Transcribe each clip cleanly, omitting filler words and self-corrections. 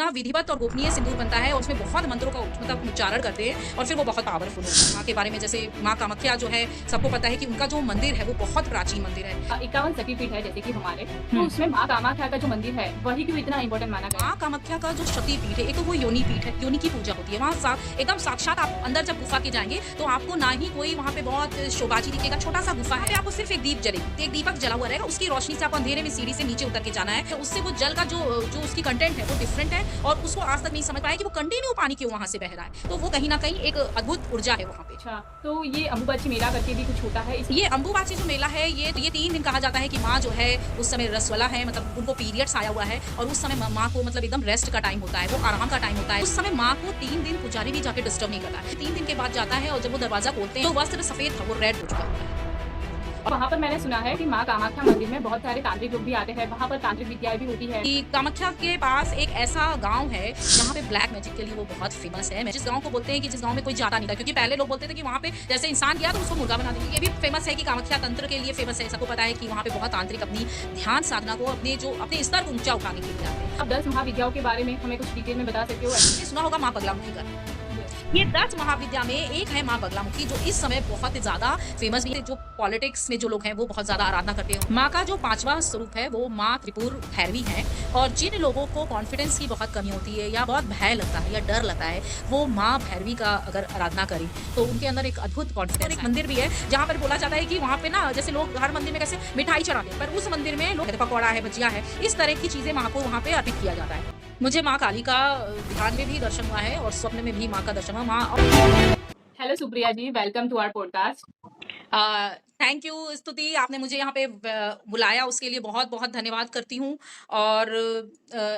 इतना विधिवत और गोपनीय सिंदूर बनता है और उसमें बहुत मंत्रों का मतलब उच्चारण करते हैं और फिर वो बहुत पावरफुल होता है। माँ के बारे में जैसे माँ कामाख्या जो है, सबको पता है कि उनका जो मंदिर है वो बहुत प्राचीन मंदिर है। 51 शक्तिपीठ है जैसे कि हमारे, तो हुँ। उसमें माँ कामाख्या का जो मंदिर है, वही क्यों इतना इम्पोर्टेंट माना गया है? माँ कामाख्या का जो शक्तिपीठ है, एक तो वो योनि पीठ है, योनि की पूजा होती है। वहाँ एकदम साक्षात आप अंदर जब गुफा के जाएँगे, तो आपको ना ही कोई वहाँ पे बहुत शोबाजी दिखेगा, छोटा-सा गुफा है, आपको सिर्फ एक दीप जलेगी। एक दीपक जला हुआ रहेगा, उसकी रोशनी से आपको अंधेरे में सीढ़ी से नीचे उतर के जाना है। तो उससे वो जल का जो जो उसकी कंटेंट है, वो डिफरेंट है और उसको आज तक नहीं समझ पाया कि वो कंटिन्यू पानी क्यों वहाँ से बह रहा है। तो वो कहीं न कहीं एक अद्भुत ऊर्जा है वहाँ पे। अच्छा, तो ये अम्बुबाची मेला करके भी कुछ होता है इस ये अम्बुबाची जो मेला है ये 3 दिन कहा जाता है कि माँ जो है उस समय रसवला है, मतलब उनको पीरियड्स आया हुआ है और उस समय माँ को मतलब एकदम रेस्ट का टाइम होता है, वो आराम का टाइम होता है। उस समय माँ को 3 दिन पुजारी भी जाके डिस्टर्ब नहीं करता है। 3 दिन के बाद जाता है और जब वो दरवाजा खोलते हैं तो वस्त्र सफेद था, वो रेड हो चुका होता है। वहाँ पर मैंने सुना है कि माँ कामाख्या मंदिर में बहुत सारे तांत्रिक लोग भी आते हैं, वहाँ पर तांत्रिक विद्याएँ भी होती है। कि कामाख्या के पास एक ऐसा गाँव है जहाँ पे ब्लैक मैजिक के लिए वो बहुत फेमस है। जिस गाँव को बोलते हैं कि जिस गाँव में कोई जाता नहीं था, क्योंकि पहले लोग बोलते थे कि वहाँ पे जैसे इंसान गया तो उसको मुर्गा बना देंगे। ये भी फेमस है कि कामाख्या तंत्र के लिए फेमस है। सबको पता है कि वहाँ पे बहुत तांत्रिक अपनी ध्यान साधना को अपने स्तर को ऊँचा उठाने के लिए आते हैं। अब 10 महाविद्याओं के बारे में हमें कुछ डिटेल में बता सकते हो? आपने सुना होगा माँ बगलामुखी का। ये 10 महाविद्या में एक है माँ बगलामुखी, जो इस समय बहुत ज़्यादा फेमस भी है। जो पॉलिटिक्स में जो लोग हैं वो बहुत ज़्यादा आराधना करते हैं। माँ का जो 5वां स्वरूप है वो माँ त्रिपुर भैरवी है और जिन लोगों को कॉन्फिडेंस की बहुत कमी होती है या बहुत भय लगता है या डर लगता है, वो माँ भैरवी का अगर आराधना करें तो उनके अंदर एक अद्भुत कॉन्फिडेंस। एक मंदिर भी है जहाँ पर बोला जाता है कि वहाँ पे ना जैसे लोग हर मंदिर में कैसे मिठाई चढ़ाते हैं, पर उस मंदिर में लोग पकौड़ा है, भजिया है, इस तरह की चीज़ें माँ को वहाँ पे अर्पित किया जाता है। मुझे माँ काली का ध्यान में भी दर्शन हुआ है और स्वप्न में भी माँ का दर्शन हुआ। Hello Supriya ji, welcome to our podcast. Thank you Stuti, आपने मुझे यहाँ पे बुलाया उसके लिए बहुत-बहुत धन्यवाद करती हूँ और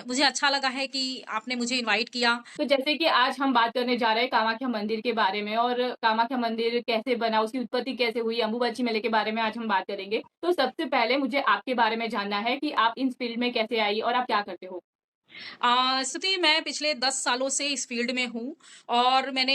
मुझे अच्छा लगा है कि आपने मुझे इनवाइट किया। तो जैसे कि आज हम बात करने जा रहे हैं कामाख्या मंदिर के बारे में और कामाख्या मंदिर कैसे बना, उसकी उत्पत्ति कैसे हुई, अम्बुबाची मेले के बारे में आज हम बात करेंगे। तो सबसे पहले मुझे आपके बारे में जानना है कि आप इस फील्ड में कैसे आई और आप क्या करते हो? स्तुति, मैं पिछले 10 सालों से इस फ़ील्ड में हूँ और मैंने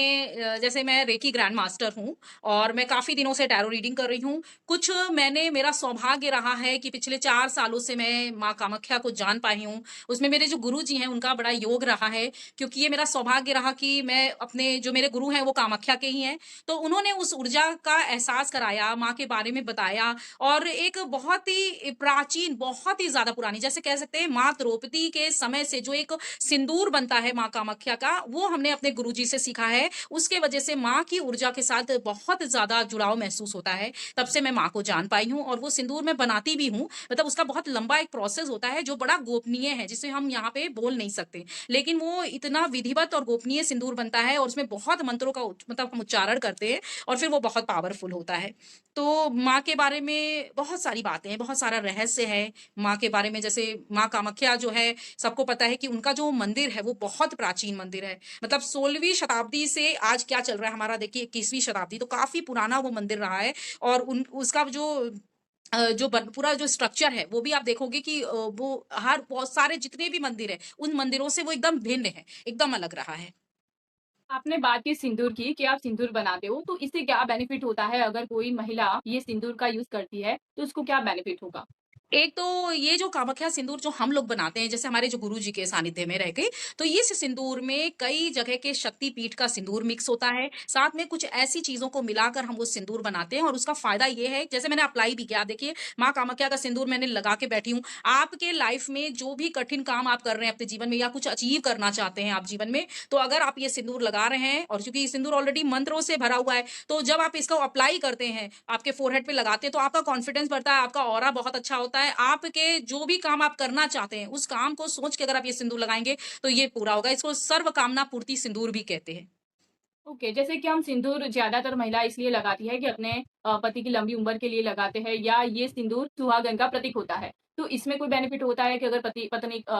जैसे मैं रेकी ग्रैंड मास्टर हूँ और मैं काफ़ी दिनों से टैरो रीडिंग कर रही हूँ। कुछ मैंने मेरा सौभाग्य रहा है कि पिछले 4 सालों से मैं माँ कामाख्या को जान पाई हूँ। उसमें मेरे जो गुरुजी हैं, उनका बड़ा योग रहा है, क्योंकि ये मेरा सौभाग्य रहा कि मैं अपने जो मेरे गुरु हैं, वो कामाख्या के ही हैं। तो उन्होंने उस ऊर्जा का एहसास कराया, माँ के बारे में बताया और एक बहुत ही प्राचीन, बहुत ही ज़्यादा पुरानी, जैसे कह सकते हैं माँ द्रौपदी के समय से जो एक सिंदूर बनता है माँ कामाख्या का, वो हमने अपने गुरुजी से सीखा है। उसके वजह से माँ की ऊर्जा के साथ बहुत ज़्यादा जुड़ाव महसूस होता है। तब से मैं माँ को जान पाई हूँ और वो सिंदूर मैं बनाती भी हूँ। मतलब उसका बहुत लंबा एक प्रोसेस होता है जो बड़ा गोपनीय है, जिसे हम यहाँ पे बोल नहीं सकते। लेकिन वो इतना विधिवत और गोपनीय सिंदूर बनता है और उसमें बहुत मंत्रों का मतलब हम उच्चारण करते हैं और फिर वो बहुत पावरफुल होता है। तो माँ के बारे में बहुत सारी बातें हैं, बहुत सारा रहस्य है माँ के बारे में। जैसे माँ कामाख्या जो है, सबको पता है कि उनका जो मंदिर है वो बहुत प्राचीन मंदिर है। मतलब 16वीं शताब्दी से आज क्या चल रहा है हमारा, देखिए 21वीं शताब्दी, तो काफ़ी पुराना वो मंदिर रहा है और उन उसका जो जो पूरा जो स्ट्रक्चर है वो भी आप देखोगे कि वो हर बहुत सारे जितने भी मंदिर हैं, उन मंदिरों से वो एकदम भिन्न है, एकदम अलग रहा है। आपने बात की सिंदूर की कि आप सिंदूर बनाते हो, तो इससे क्या बेनिफिट होता है अगर कोई महिला ये सिंदूर का यूज़ करती है, तो उसको क्या बेनिफिट होगा? एक तो ये जो कामाख्या सिंदूर जो हम लोग बनाते हैं, जैसे हमारे जो गुरुजी के सानिध्य में रह के, तो इस सिंदूर में कई जगह के शक्तिपीठ का सिंदूर मिक्स होता है। साथ में कुछ ऐसी चीज़ों को मिलाकर हम वो सिंदूर बनाते हैं और उसका फ़ायदा ये है, जैसे मैंने अप्लाई भी किया, देखिए माँ कामाख्या का सिंदूर मैंने लगा के बैठी हूँ। आपके लाइफ़ में जो भी कठिन काम आप कर रहे हैं अपने जीवन में या कुछ अचीव करना चाहते हैं आप जीवन में, तो अगर आप ये सिंदूर लगा रहे हैं और चूँकि ये सिंदूर ऑलरेडी मंत्रों से भरा हुआ है, तो जब आप इसको अप्लाई करते हैं, आपके फ़ोरहेड पे लगाते हैं, तो आपका कॉन्फिडेंस बढ़ता है, आपका ऑरा बहुत अच्छा होता है। आपके जो भी काम आप करना चाहते हैं, उस काम को सोच के अगर आप ये सिंदूर लगाएँगे, तो ये पूरा होगा। इसको सर्व कामना पूर्ति सिंदूर भी कहते हैं। ओके, जैसे कि हम सिंदूर ज़्यादातर महिला इसलिए लगाती है कि अपने पति की लंबी उम्र के लिए लगाते हैं या ये सिंदूर सुहागन का प्रतीक होता है। तो इसमें कोई बेनिफिट होता है कि अगर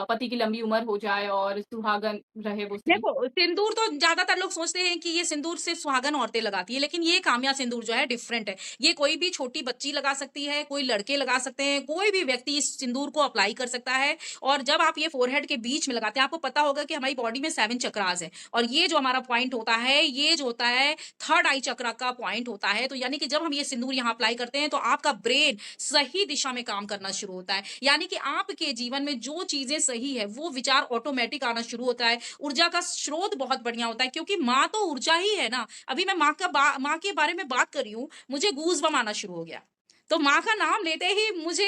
पति की लंबी उम्र हो जाए और सुहागन रहे वो स्त्री? देखो, सिंदूर तो ज़्यादातर लोग सोचते हैं कि ये सिंदूर सिर्फ़ सुहागन औरतें लगाती हैं, लेकिन ये काम्या सिंदूर जो है डिफरेंट है। ये कोई भी छोटी बच्ची लगा सकती है, कोई लड़के लगा सकते हैं, कोई भी व्यक्ति इस सिंदूर को अप्लाई कर सकता है और जब आप ये फ़ोरहेड के बीच में लगाते हैं, आपको पता होगा कि हमारी बॉडी में 7 चक्रास हैं और ये जो हमारा पॉइंट होता है, ये जो होता है थर्ड आई चक्र का पॉइंट होता है। तो यानी कि जब हम ये सिंदूर यहाँ अप्लाई करते हैं तो आपका ब्रेन सही दिशा में काम करना शुरू होता है। यानी कि आपके जीवन में जो चीज़ें सही है, वो विचार ऑटोमैटिक आना शुरू होता है। ऊर्जा का स्रोत बहुत बढ़िया होता है क्योंकि माँ तो ऊर्जा ही है ना। अभी मैं माँ के बारे में बात कर रही हूँ, मुझे गूज़बम्प आना शुरू हो गया। तो माँ का नाम लेते ही मुझे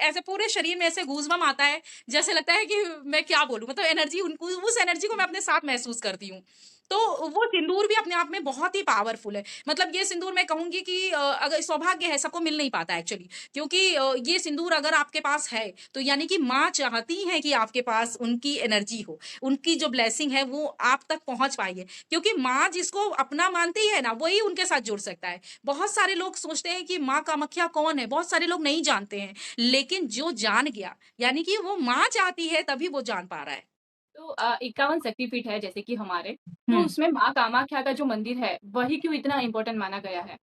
ऐसे पूरे शरीर में ऐसे गूज़बम्प आता है, जैसे लगता है कि मैं क्या बोलूँ, मतलब एनर्जी उनको उस एनर्जी को मैं अपने साथ महसूस करती हूँ। तो वो सिंदूर भी अपने आप में बहुत ही पावरफुल है। मतलब ये सिंदूर मैं कहूँगी कि अगर सौभाग्य है, सबको मिल नहीं पाता एक्चुअली, क्योंकि ये सिंदूर अगर आपके पास है, तो यानी कि माँ चाहती हैं कि आपके पास उनकी एनर्जी हो, उनकी जो ब्लेसिंग है वो आप तक पहुँच पाई है। क्योंकि माँ जिसको अपना मानती है ना, वही उनके साथ जुड़ सकता है। बहुत सारे लोग सोचते हैं कि माँ कामाख्या कौन है? बहुत सारे लोग नहीं जानते हैं, लेकिन जो जान गया, यानी कि वो माँ चाहती है तभी वो जान पा रहा है। तो 51 शक्तिपीठ है जैसे कि हमारे, तो हुँ। उसमें माँ कामाख्या का जो मंदिर है, वही क्यों इतना इम्पोर्टेंट माना गया है?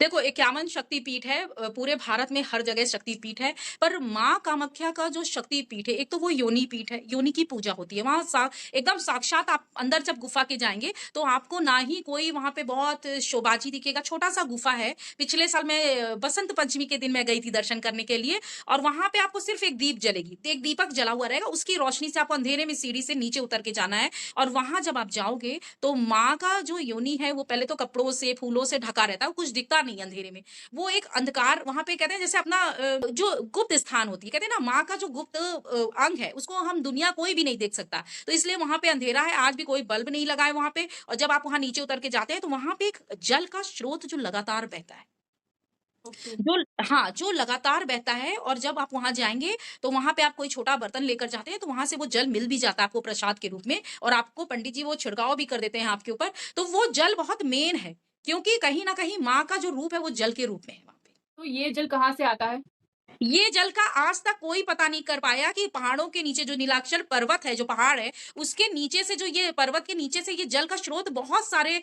देखो 51 शक्तिपीठ है, पूरे भारत में हर जगह शक्तिपीठ है, पर माँ कामाख्या का जो शक्तिपीठ है, एक तो वो योनि पीठ है, योनि की पूजा होती है। वहाँ एकदम साक्षात आप अंदर जब गुफ़ा के जाएँगे, तो आपको ना ही कोई वहाँ पे बहुत शोबाजी दिखेगा, छोटा-सा गुफ़ा है। पिछले साल मैं बसंत पंचमी के दिन मैं गई थी दर्शन करने के लिए और वहाँ पे आपको सिर्फ़ एक दीप जलेगी, एक दीपक जला हुआ रहेगा, उसकी रोशनी से आपको अंधेरे में सीढ़ी से नीचे उतर के जाना है और वहाँ जब आप जाओगे, तो माँ का जो योनि है, वो पहले तो कपड़ों से, फूलों से ढका रहता है, कुछ दिखता नहीं है अंधेरे में। वो एक अंधकार वहाँ पे कहते हैं जैसे अपना जो गुप्त स्थान होती है, कहते हैं ना माँ का जो गुप्त अंग है, उसको हम दुनिया कोई भी नहीं देख सकता। तो इसलिए वहाँ पे अंधेरा है, आज भी कोई बल्ब नहीं लगा है वहाँ पे और जब आप वहाँ नीचे उतर के जाते हैं, तो वहाँ पे एक जल का स्रोत जो लगातार बहता है। ओके। जो हाँ, जो लगातार बहता है और जब आप वहाँ जाएँगे, तो वहाँ पे आप कोई छोटा बर्तन लेकर जाते हैं, तो वहाँ से वो जल मिल भी जाता है आपको प्रसाद के रूप में और आपको पंडित जी वो छिड़काव भी कर देते हैं आपके ऊपर। तो वो जल बहुत मेन है, क्योंकि कहीं न कहीं माँ का जो रूप है, वो जल के रूप में है वहाँ पे। तो ये जल कहाँ से आता है? ये जल का आज तक कोई पता नहीं कर पाया कि पहाड़ों के नीचे जो नीलाचल पर्वत है, जो पहाड़ है, उसके नीचे से जो ये पर्वत के नीचे से ये जल का स्रोत बहुत सारे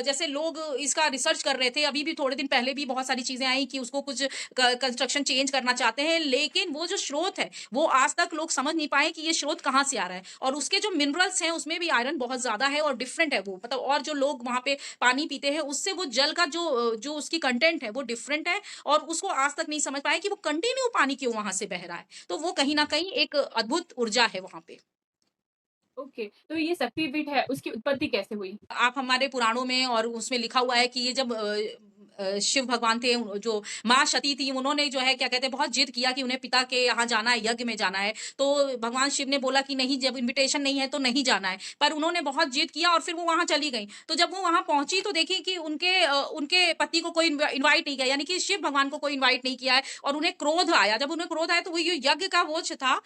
जैसे लोग इसका रिसर्च कर रहे थे। अभी भी थोड़े दिन पहले भी बहुत सारी चीज़ें आई कि उसको कुछ क कंस्ट्रक्शन चेंज करना चाहते हैं, लेकिन वो जो स्रोत है, वो आज तक लोग समझ नहीं पाए कि ये स्रोत कहाँ से आ रहा है और उसके जो मिनरल्स हैं, उसमें भी आयरन बहुत ज़्यादा है और डिफरेंट है वो। मतलब और जो लोग वहाँ पे पानी पीते हैं, उससे वो जल का जो उसकी कंटेंट है, वो डिफरेंट है और उसको आज तक नहीं समझ पाए कि वो कंटिन्यू पानी क्यों वहाँ से बह रहा है। तो वो कहीं न कहीं एक अद्भुत ऊर्जा है वहाँ पे। ओके, तो ये शक्तिपीठ है, उसकी उत्पत्ति कैसे हुई? आप हमारे पुराणों में और उसमें लिखा हुआ है कि ये जब शिव भगवान थे जो माँ सती थी उन्होंने जो है क्या कहते हैं बहुत जिद किया कि उन्हें पिता के यहाँ जाना है, यज्ञ में जाना है। तो भगवान शिव ने बोला कि नहीं जब इन्विटेशन नहीं है तो नहीं जाना है। पर उन्होंने बहुत जिद किया और फिर वो वहाँ चली गईं। तो जब वो वहाँ पहुँची तो देखी कि उनके पति को कोई इनवाइट नहीं किया यानी कि शिव भगवान को कोई इनवाइट नहीं किया है और उन्हें क्रोध आया। जब उन्हें क्रोध आया तो वो ये यज्ञ का वो था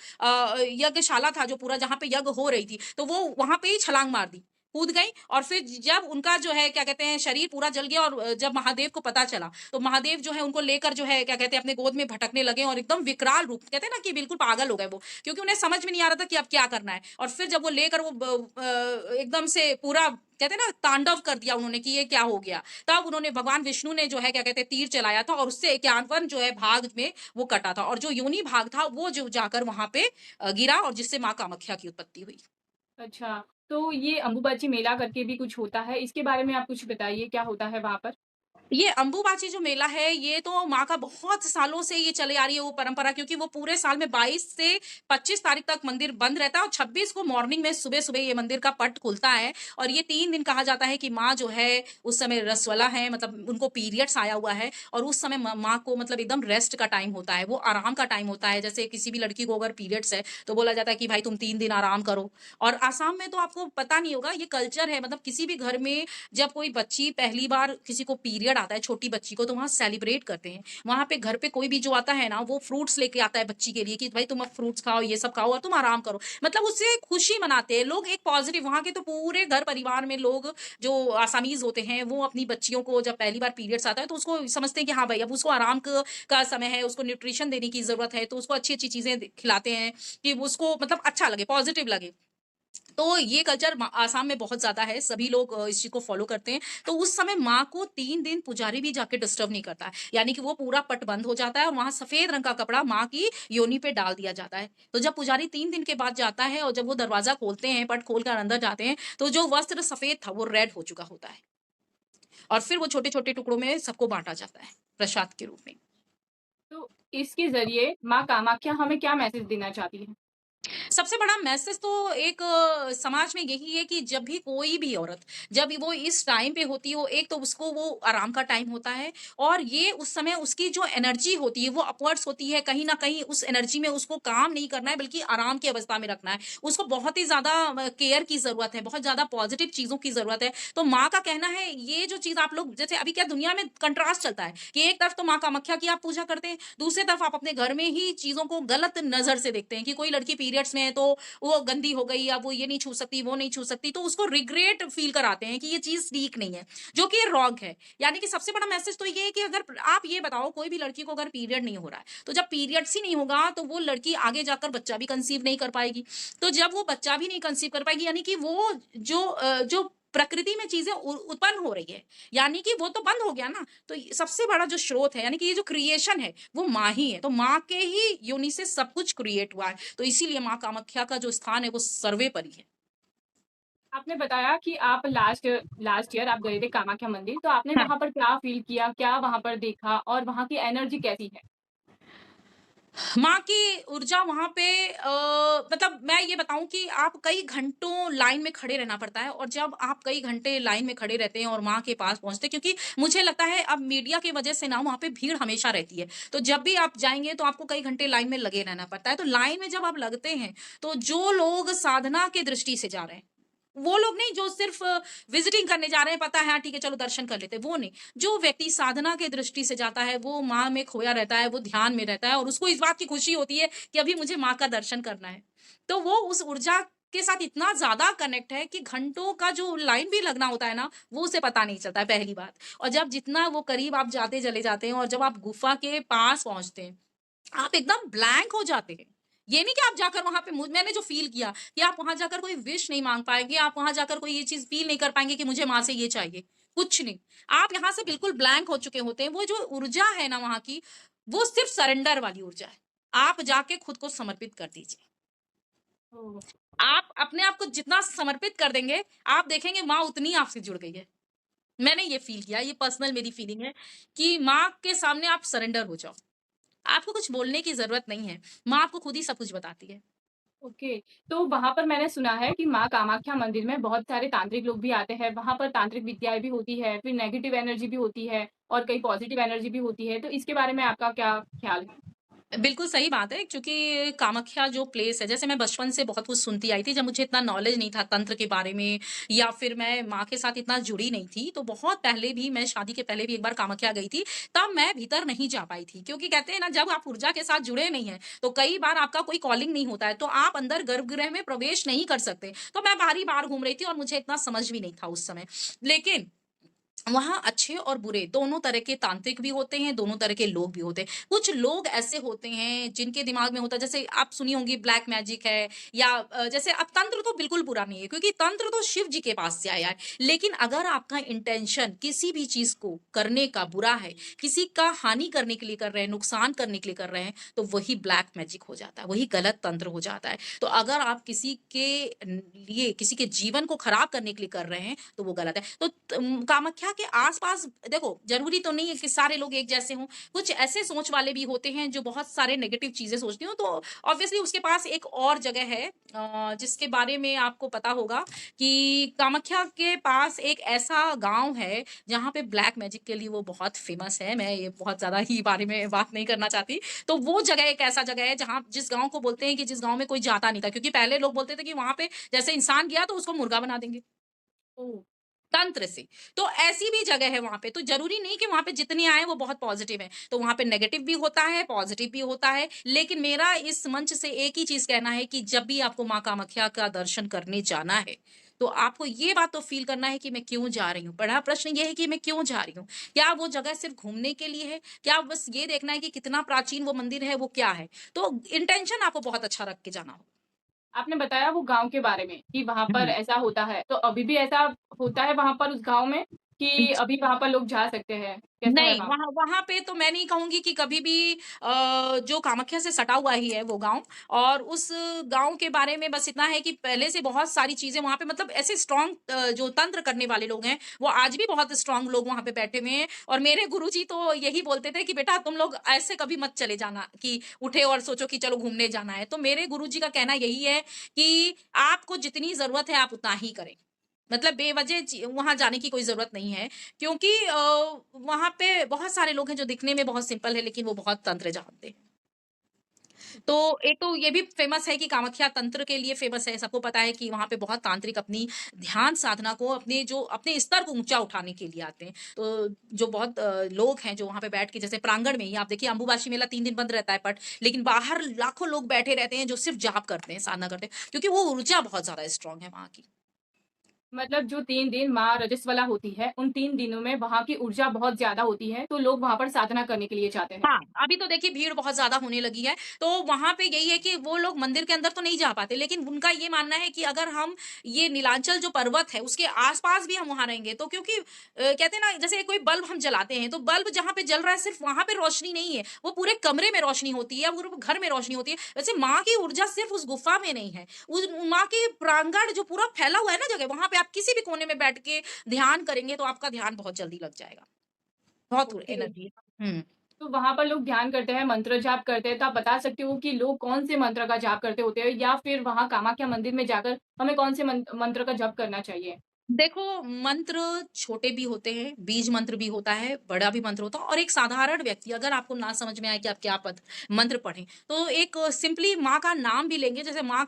यज्ञशाला था जो पूरा जहाँ पे यज्ञ हो रही थी। तो वो वहाँ पे ही छलांग मार दी। कूद गई और फिर जब उनका जो है क्या कहते हैं शरीर पूरा जल गया और जब महादेव को पता चला तो महादेव जो है उनको लेकर जो है क्या कहते हैं अपने गोद में भटकने लगे और एकदम विकराल रूप कहते हैं ना कि बिल्कुल पागल हो गए वो क्योंकि उन्हें समझ में नहीं आ रहा था कि अब क्या करना है और फिर जब वो लेकर वो एकदम से पूरा कहते हैं ना तांडव कर दिया उन्होंने कि ये क्या हो गया तब उन्होंने भगवान विष्णु ने जो है क्या कहते हैं तीर चलाया था और उससे 51 जो है भाग में वो कटा था और जो योनि भाग था वो जो जाकर वहां पे गिरा और जिससे माँ कामाख्या की उत्पत्ति हुई। अच्छा, तो ये अम्बुबाची मेला करके भी कुछ होता है, इसके बारे में आप कुछ बताइए क्या होता है वहाँ पर? ये अम्बुबाची जो मेला है, ये तो माँ का बहुत सालों से ये चली आ रही है वो परंपरा क्योंकि वो पूरे साल में 22 से 25 तारीख तक मंदिर बंद रहता है और 26 को मॉर्निंग में सुबह-सुबह ये मंदिर का पट खुलता है और ये 3 दिन कहा जाता है कि माँ जो है, उस समय रसवला है मतलब उनको पीरियड्स आया हुआ है और उस समय म माँ को मतलब एकदम रेस्ट का टाइम होता है, वो आराम का टाइम होता है। जैसे किसी भी लड़की को अगर पीरियड्स है, तो बोला जाता है कि भाई तुम 3 दिन आराम करो और आसाम में तो आपको पता नहीं होगा, ये कल्चर है मतलब किसी भी घर में जब कोई बच्ची पहली बार किसी को पीरियड आता है छोटी बच्ची को तो वहाँ सेलिब्रेट करते हैं। वहाँ पे घर पे कोई भी जो आता है ना वो फ्रूट्स लेके आता है बच्ची के लिए कि भाई तुम अब फ्रूट्स खाओ, ये सब खाओ और तुम आराम करो। मतलब उससे खुशी मनाते हैं लोग एक पॉजिटिव वहाँ के तो पूरे घर परिवार में लोग जो आसामीज़ होते हैं वो अपनी बच्चियों को जब पहली बार पीरियड्स आता है तो उसको समझते हैं कि हाँ भाई अब उसको आराम का समय है, उसको न्यूट्रिशन देने की ज़रूरत है तो उसको अच्छी-अच्छी चीज़ें खिलाते हैं कि उसको मतलब अच्छा लगे, पॉजिटिव लगे। तो ये कल्चर आसाम में बहुत ज़्यादा है, सभी लोग इस चीज़ को फ़ॉलो करते हैं। तो उस समय माँ को 3 दिन पुजारी भी जाके डिस्टर्ब नहीं करता है। यानी कि वो पूरा पट बंद हो जाता है और वहाँ सफ़ेद रंग का कपड़ा माँ की योनि पे डाल दिया जाता है। तो जब पुजारी 3 दिन के बाद जाता है और जब वो दरवाज़ा खोलते हैं, पट खोलकर अंदर जाते हैं, तो जो वस्त्र सफ़ेद था, वो रेड हो चुका होता है। और फिर वो छोटे-छोटे टुकड़ों में सबको बाँटा जाता है, प्रसाद के रूप में। तो इसके ज़रिए माँ कामाख्या हमें क्या मैसेज देना चाहती है? सबसे बड़ा मैसेज तो एक समाज में यही है कि जब भी कोई भी औरत जब भी वो इस टाइम पे होती हो, एक तो उसको वो आराम का टाइम होता है और ये उस समय उसकी जो एनर्जी होती है वो अपवर्ड्स होती है, कहीं ना कहीं उस एनर्जी में उसको काम नहीं करना है बल्कि आराम की अवस्था में रखना है। उसको बहुत ही ज्यादा केयर की जरूरत है, बहुत ज्यादा पॉजिटिव चीजों की जरूरत है। तो माँ का कहना है ये जो चीज आप लोग जैसे अभी क्या दुनिया में कंट्रास्ट चलता है कि एक तरफ तो माँ कामाख्या की आप पूजा करते हैं, दूसरी तरफ आप अपने घर में ही चीजों को गलत नजर से देखते हैं कि कोई लड़की पीरियड्स में है तो वो गंदी हो गई या वो ये नहीं छू सकती, वो नहीं छू सकती, तो उसको रिग्रेट फील कराते हैं कि ये चीज़ ठीक नहीं है, जो कि रॉन्ग है। यानी कि सबसे बड़ा मैसेज तो ये है कि अगर आप ये बताओ कोई भी लड़की को अगर पीरियड नहीं हो रहा है, तो जब पीरियड्स ही नहीं होगा तो वो लड़की आगे जाकर बच्चा भी कंसीव नहीं कर पाएगी। तो जब वो बच्चा भी नहीं कंसीव कर पाएगी यानी कि वो जो प्रकृति में चीज़ें उ उत्पन्न हो रही है, यानी कि वो तो बंद हो गया ना। तो सबसे बड़ा जो स्रोत है यानी कि ये जो क्रिएशन है वो माँ ही है। तो माँ के ही योनि से सब कुछ क्रिएट हुआ है। तो इसीलिए माँ कामाख्या का जो स्थान है वो सर्वोपरि है। आपने बताया कि आप लास्ट लास्ट ईयर आप गए थे कामाख्या मंदिर, तो आपने हाँ। वहाँ पर क्या फ़ील किया? क्या वहाँ पर देखा और वहाँ की एनर्जी कैसी है? माँ की ऊर्जा वहाँ पे मतलब मैं ये बताऊँ कि आप कई घंटों लाइन में खड़े रहना पड़ता है और जब आप कई घंटे लाइन में खड़े रहते हैं और माँ के पास पहुँचते हैं क्योंकि मुझे लगता है अब मीडिया की वजह से ना वहाँ पे भीड़ हमेशा रहती है। तो जब भी आप जाएँगे तो आपको कई घंटे लाइन में लगे रहना पड़ता है। तो लाइन में जब आप लगते हैं, तो जो लोग साधना की दृष्टि से जा रहे हैं, वो लोग नहीं जो सिर्फ़ विज़िटिंग करने जा रहे हैं, पता है हाँ ठीक है चलो दर्शन कर लेते हैं, वो नहीं। जो व्यक्ति साधना की दृष्टि से जाता है, वो माँ में खोया रहता है, वो ध्यान में रहता है और उसको इस बात की खुशी होती है कि अभी मुझे माँ का दर्शन करना है। तो वो उस ऊर्जा के साथ इतना ज़्यादा कनेक्ट है कि घंटों का जो लाइन भी लगना होता है ना, वो उसे पता नहीं चलता है पहली बात। और जब जितना वो करीब आप जाते चले जाते हैं और जब आप गुफ़ा के पास पहुँचते हैं, आप एकदम ब्लैंक हो जाते हैं। ये नहीं कि आप जाकर वहाँ पे मैंने जो फ़ील किया कि आप वहाँ जाकर कोई विश नहीं माँग पाएँगे, आप वहाँ जाकर कोई ये चीज़ फ़ील नहीं कर पाएँगे कि मुझे माँ से ये चाहिए, कुछ नहीं। आप यहाँ से बिल्कुल ब्लैंक हो चुके होते हैं। वो जो ऊर्जा है ना वहाँ की, वो सिर्फ़ सरेंडर वाली ऊर्जा है। आप जाके खुद को समर्पित कर दीजिए। ओह! आप अपने आप को जितना समर्पित कर देंगे, आप देखेंगे माँ उतनी आपसे जुड़ गई है। मैंने ये फ़ील किया, ये पर्सनल मेरी फ़ीलिंग है कि माँ के सामने आप सरेंडर हो जाओ। आपको कुछ बोलने की ज़रूरत नहीं है। माँ आपको खुद ही सब कुछ बताती है। ओके, तो वहाँ पर मैंने सुना है कि माँ कामाख्या मंदिर में बहुत सारे तांत्रिक लोग भी आते हैं, वहाँ पर तांत्रिक विद्याएँ भी होती है, फिर नेगेटिव एनर्जी भी होती है और कई पॉज़िटिव एनर्जी भी होती है, तो इसके बारे में आपका क्या ख़्याल है? बिल्कुल सही बात है क्योंकि कामाख्या जो प्लेस है जैसे मैं बचपन से बहुत कुछ सुनती आई थी जब मुझे इतना नॉलेज नहीं था तंत्र के बारे में या फिर मैं माँ के साथ इतना जुड़ी नहीं थी तो बहुत पहले भी मैं शादी के पहले भी एक बार कामाख्या गई थी। तब मैं भीतर नहीं जा पाई थी क्योंकि कहते हैं ना जब आप ऊर्जा के साथ जुड़े नहीं है तो कई बार आपका कोई कॉलिंग नहीं होता है तो आप अंदर गर्भगृह में प्रवेश नहीं कर सकते। तो मैं बाहरी बाहर घूम रही थी और मुझे इतना समझ भी नहीं था उस समय। लेकिन वहाँ अच्छे और बुरे दोनों तरह के तांत्रिक भी होते हैं, दोनों तरह के लोग भी होते हैं। कुछ लोग ऐसे होते हैं जिनके दिमाग में होता है जैसे आप सुनी होंगी ब्लैक मैजिक है या जैसे अब तंत्र तो बिल्कुल बुरा नहीं है क्योंकि तंत्र तो शिव जी के पास से आया है। लेकिन अगर आपका इंटेंशन किसी भी चीज़ को करने का बुरा है, किसी का हानि करने के लिए कर रहे हैं, नुकसान करने के लिए कर रहे हैं, तो वही ब्लैक मैजिक हो जाता है, वही गलत तंत्र हो जाता है। तो अगर आप किसी के लिए किसी के जीवन को खराब करने के लिए कर रहे हैं, तो वो गलत है। तो कामाख्या के आस-पास देखो, ज़रूरी तो नहीं है कि सारे लोग एक जैसे हों। कुछ ऐसे सोच वाले भी होते हैं जो बहुत सारे नेगेटिव चीज़ें सोचते हो, तो ऑब्वियसली उसके पास एक और जगह है जिसके बारे में आपको पता होगा कि कामाख्या के पास एक ऐसा गाँव है, जहाँ पे ब्लैक मैजिक के लिए वो बहुत फ़ेमस है। मैं ये बहुत ज़्यादा ही बारे में बात नहीं करना चाहती। तो वो जगह एक ऐसा जगह है जहाँ जिस गाँव को बोलते हैं कि जिस गाँव में कोई जाता नहीं था क्योंकि पहले लोग बोलते थे कि वहाँ पे जैसे इंसान गया तो उसको मुर्गा बना देंगे। ओह! तंत्र से। तो ऐसी भी जगह है वहाँ पे, तो ज़रूरी नहीं कि वहाँ पे जितने आएँ वो बहुत पॉज़िटिव हैं। तो वहाँ पे नेगेटिव भी होता है, पॉज़िटिव भी होता है। लेकिन मेरा इस मंच से एक ही चीज़ कहना है कि जब भी आपको माँ कामाख्या का दर्शन करने जाना है, तो आपको ये बात तो फ़ील करना है कि मैं क्यों जा रही हूँ? बड़ा प्रश्न ये है कि मैं क्यों जा रही हूँ? क्या वो जगह सिर्फ़ घूमने के लिए है? क्या बस ये देखना है कि कितना प्राचीन वो मंदिर है, वो क्या है? तो इंटेंशन आपको बहुत अच्छा रख के जाना होगा। आपने बताया वो गाँव के बारे में कि वहाँ पर हुँ। ऐसा होता है, तो अभी भी ऐसा होता है वहाँ पर उस गाँव में? कि अभी वहाँ पर लोग जा सकते हैं? कैसा है नहीं, वहाँ? वहाँ वहाँ पे तो मैं नहीं कहूँगी कि कभी भी जो कामाख्या से सटा हुआ ही है वो गाँव और उस गाँव के बारे में बस इतना है कि पहले से बहुत सारी चीज़ें वहाँ पे मतलब ऐसे स्ट्रॉन्ग जो तंत्र करने वाले लोग हैं, वो आज भी बहुत स्ट्रॉन्ग लोग वहाँ पे बैठे हुए हैं और मेरे गुरुजी तो यही बोलते थे कि बेटा तुम लोग ऐसे कभी मत चले जाना कि उठे और सोचो कि चलो घूमने जाना है। तो मेरे गुरुजी का कहना यही है कि आपको जितनी ज़रूरत है आप उतना ही करें। मतलब बेवजह वहाँ जाने की कोई ज़रूरत नहीं है क्योंकि वहाँ पे बहुत सारे लोग हैं जो दिखने में बहुत सिंपल है लेकिन वो बहुत तंत्र जानते हैं। तो एक तो ये भी फ़ेमस है कि कामाख्या तंत्र के लिए फ़ेमस है, सबको पता है कि वहाँ पे बहुत तांत्रिक अपनी ध्यान साधना को अपने स्तर को ऊँचा उठाने के लिए आते हैं। तो जो बहुत लोग हैं जो वहाँ पे बैठ के जैसे प्रांगण में ही आप देखिए अम्बुबाची मेला 3 दिन बंद रहता है लेकिन बाहर लाखों लोग बैठे रहते हैं जो सिर्फ़ जाप करते हैं, साधना करते हैं क्योंकि वो ऊर्जा बहुत ज़्यादा स्ट्रॉन्ग है वहाँ की। मतलब जो 3 दिन माँ रजस्वला होती है, उन 3 दिनों में वहाँ की ऊर्जा बहुत ज़्यादा होती है, तो लोग वहाँ पर साधना करने के लिए जाते हैं। हाँ, अभी तो देखिए भीड़ बहुत ज़्यादा होने लगी है, तो वहाँ पे यही है कि वो लोग मंदिर के अंदर तो नहीं जा पाते, लेकिन उनका ये मानना है कि अगर हम ये नीलांचल जो पर्वत है, उसके आस-पास भी हम वहाँ रहेंगे, तो क्योंकि कहते हैं ना जैसे कोई बल्ब हम जलाते हैं, तो बल्ब जहाँ पे जल रहा है सिर्फ़ वहाँ पे रोशनी नहीं है, वो पूरे कमरे में रोशनी होती है, पूरे घर में रोशनी होती है। वैसे माँ की ऊर्जा सिर्फ़ उस गुफ़ा में नहीं है, उस माँ के प्रांगण जो पूरा फैला हुआ है ना जगह, वहाँ पे आप किसी भी कोने में बैठ के ध्यान करेंगे, तो आपका ध्यान बहुत जल्दी लग जाएगा। बहुत ओके, एनर्जी है। हुँ। तो वहाँ पर लोग ध्यान करते हैं, मंत्र जाप करते हैं, तो आप बता सकते हो कि लोग कौन से मंत्र का जाप करते होते हैं या फिर वहाँ कामाख्या मंदिर में जाकर हमें कौन से मंत्र का जप करना चाहिए? देखो, मंत्र छोटे भी होते हैं, बीज मंत्र भी होता है, बड़ा भी मंत्र होता है और एक साधारण व्यक्ति अगर आपको ना समझ में आए कि आप क्या मंत्र पढ़ें, तो एक सिंपली माँ का नाम भी लेंगे, जैसे माँ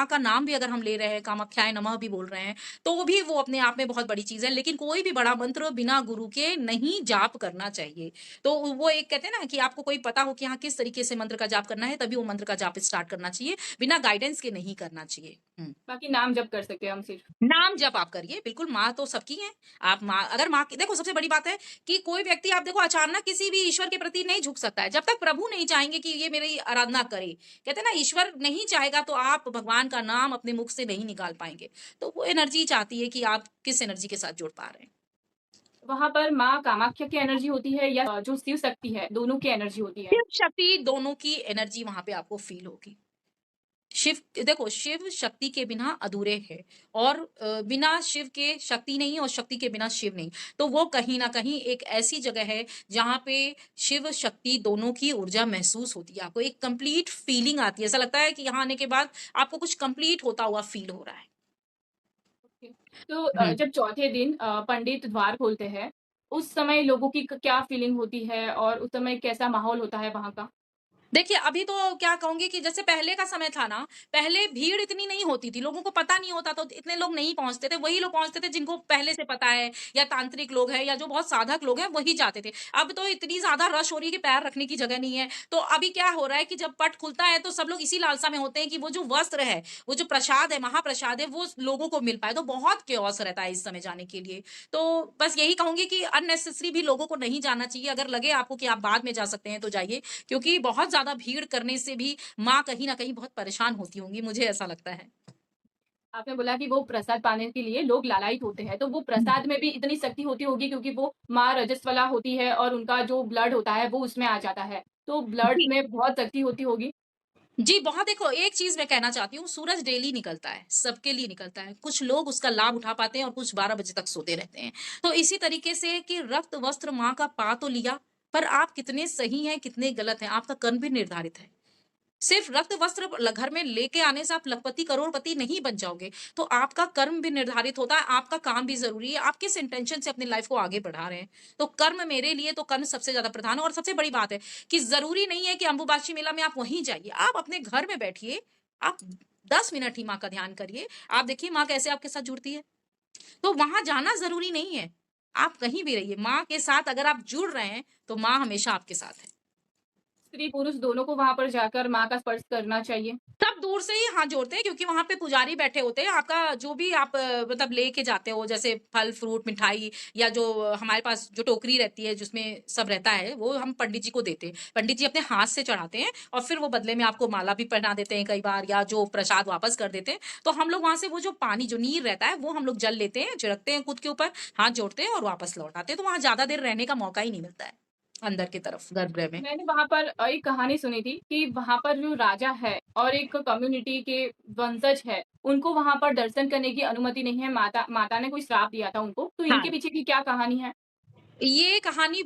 का नाम भी अगर हम ले रहे हैं, कामाख्याय नमः भी बोल रहे हैं, तो वो भी वो अपने आप में बहुत बड़ी चीज़ है। लेकिन कोई भी बड़ा मंत्र बिना गुरु के नहीं जाप करना चाहिए। तो वो एक कहते हैं ना कि आपको कोई पता हो कि हाँ, किस तरीके से मंत्र का जाप करना है, तभी वो मंत्र का जाप स्टार्ट करना चाहिए, बिना गाइडेंस के नहीं करना चाहिए। हुँ। बाकी नाम जप कर सकते हैं हम सिर्फ। नाम जप आप करिए, बिल्कुल माँ तो सबकी है। आप माँ अगर माँ की देखो सबसे बड़ी बात है कि कोई व्यक्ति आप देखो अचानक किसी भी ईश्वर के प्रति नहीं झुक सकता है। जब तक प्रभु नहीं चाहेंगे कि ये मेरी आराधना करे। कहते हैं ना ईश्वर नहीं चाहेगा तो आप भगवान का नाम अपने मुख से नहीं निकाल पाएँगे। तो वो एनर्जी चाहती है कि आप किस एनर्जी के साथ जुड़ पा रहे हैं। वहाँ पर माँ कामाख्या की एनर्जी होती है या जो शिव शक्ति है, दोनों की एनर्जी होती है? शिव शक्ति दोनों की एनर्जी वहाँ पे आपको फ़ील होगी। शिव देखो शिव शक्ति के बिना अधूरे हैं और बिना शिव के शक्ति नहीं और शक्ति के बिना शिव नहीं। तो वो कहीं न कहीं एक ऐसी जगह है जहाँ पे शिव शक्ति दोनों की ऊर्जा महसूस होती है। आपको एक कंप्लीट फीलिंग आती है। ऐसा लगता है कि यहाँ आने के बाद आपको कुछ कंप्लीट होता हुआ फील हो रहा है। ओके। तो हुँ। जब चौथे दिन पंडित द्वार खोलते हैं, उस समय लोगों की क क्या फीलिंग होती है और उस समय कैसा माहौल होता है वहाँ का? देखिए, अभी तो क्या कहूँगी कि जैसे पहले का समय था ना, पहले भीड़ इतनी नहीं होती थी, लोगों को पता नहीं होता तो इतने लोग नहीं पहुँचते थे, वही लोग पहुँचते थे जिनको पहले से पता है या तांत्रिक लोग हैं या जो बहुत साधक लोग हैं, वही जाते थे। अब तो इतनी ज़्यादा रश हो रही है कि पैर रखने की जगह नहीं है, तो अभी क्या हो रहा है कि जब पट खुलता है तो सब लोग इसी लालसा में होते हैं कि वो जो वस्त्र है, वो जो प्रसाद है, महाप्रसाद है, वो लोगों को मिल पाए, तो बहुत chaos रहता है इस समय जाने के लिए। तो बस यही कहूँगी कि अननेसेसरी भी लोगों को नहीं जाना चाहिए, अगर लगे आपको कि आप बाद में जा सकते हैं तो जाइए, क्योंकि बहुत ज़्यादा भीड़ करने से भी माँ कहीं न कहीं बहुत परेशान होती होंगी, मुझे ऐसा लगता है। आपने बोला कि वो प्रसाद पाने के लिए लोग लालायित होते हैं, तो वो हुँ। प्रसाद में भी इतनी शक्ति होती होगी क्योंकि वो माँ रजस्वला होती है और उनका जो ब्लड होता है, वो उसमें आ जाता है। तो ब्लड जी। में बहुत शक्ति होती होगी। जी, बहुत देखो एक चीज़ मैं कहना चाहती हूँ, सूरज डेली निकलता है, सबके लिए निकलता है। कुछ लोग उसका लाभ उठा पाते हैं और कुछ 12 बजे तक सोते रहते हैं। तो इसी तरीके से कि रक्त वस्त्र माँ का पा तो लिया, पर आप कितने सही हैं, कितने गलत हैं, आपका कर्म भी निर्धारित है। सिर्फ रक्त वस्त्र घर में लेके आने से आप लखपति करोड़पति नहीं बन जाओगे। तो आपका कर्म भी निर्धारित होता है, आपका काम भी ज़रूरी है, आप किस इंटेंशन से अपनी लाइफ़ को आगे बढ़ा रहे हैं। तो कर्म मेरे लिए तो कर्म सबसे ज़्यादा प्रधान है और सबसे बड़ी बात है कि ज़रूरी नहीं है कि अम्बुबाची मेला में आप वहीं जाइए, आप अपने घर में बैठिए, आप 10 मिनट ही माँ का ध्यान करिए, आप देखिए माँ कैसे आपके साथ जुड़ती है। तो वहाँ जाना ज़रूरी नहीं है, आप कहीं भी रहिए, माँ के साथ अगर आप जुड़ रहे हैं, तो माँ हमेशा आपके साथ है। स्त्री पुरुष दोनों को वहाँ पर जाकर माँ का स्पर्श करना चाहिए? सब दूर से ही हाथ जोड़ते हैं क्योंकि वहाँ पे पुजारी बैठे होते हैं। आपका जो भी आप मतलब लेके जाते हो जैसे फल, फ्रूट, मिठाई या जो हमारे पास जो टोकरी रहती है जिसमें सब रहता है, वो हम पंडित जी को देते हैं। पंडित जी अपने हाथ से चढ़ाते हैं और फिर वो बदले में आपको माला भी पहना देते हैं कई बार या जो प्रसाद वापस कर देते हैं। तो हम लोग वहाँ से वो जो पानी जो नीर रहता है, वो हम लोग जल लेते हैं, छिड़कते हैं खुद के ऊपर, हाथ जोड़ते हैं और वापस लौट आते हैं। तो वहाँ ज़्यादा देर रहने का मौका ही नहीं मिलता है, अंदर की तरफ गर्भगृह में। मैंने वहाँ पर एक कहानी सुनी थी कि वहाँ पर जो राजा है और एक कम्युनिटी के वंशज है, उनको वहाँ पर दर्शन करने की अनुमति नहीं है, माता माता ने कोई श्राप दिया था उनको, तो हाँ। इनके पीछे की क्या कहानी है? ये कहानी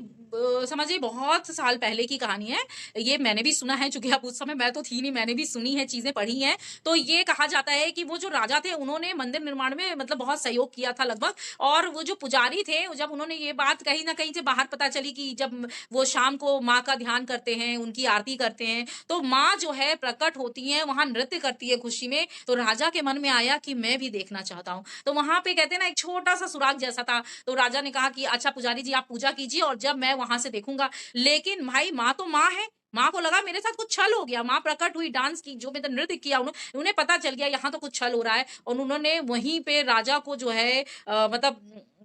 समझिए बहुत साल पहले की कहानी है। ये मैंने भी सुना है चूँकि अब उस समय मैं तो थी नहीं, मैंने भी सुनी है, चीज़ें पढ़ी हैं। तो ये कहा जाता है कि वो जो राजा थे उन्होंने मंदिर निर्माण में मतलब बहुत सहयोग किया था लगभग और वो जो पुजारी थे जब उन्होंने ये बात कहीं न कहीं से बाहर पता चली कि जब वो शाम को माँ का ध्यान करते हैं, उनकी आरती करते हैं, तो माँ जो है प्रकट होती हैं, वहाँ नृत्य करती है खुशी में। तो राजा के मन में आया कि मैं भी देखना चाहता हूँ। तो वहाँ पे कहते हैं ना एक छोटा-सा सुराग जैसा था तो राजा ने कहा कि अच्छा पुजारी जी आप पूजा कीजिए और जब मैं वहाँ से देखूँगा लेकिन भाई माँ तो माँ है, माँ को लगा मेरे साथ कुछ छल हो गया, माँ प्रकट हुई, डांस की, जो मतलब नृत्य किया उन्हें पता चल गया यहाँ तो कुछ छल हो रहा है और उन्होंने वहीं पे राजा को जो है मतलब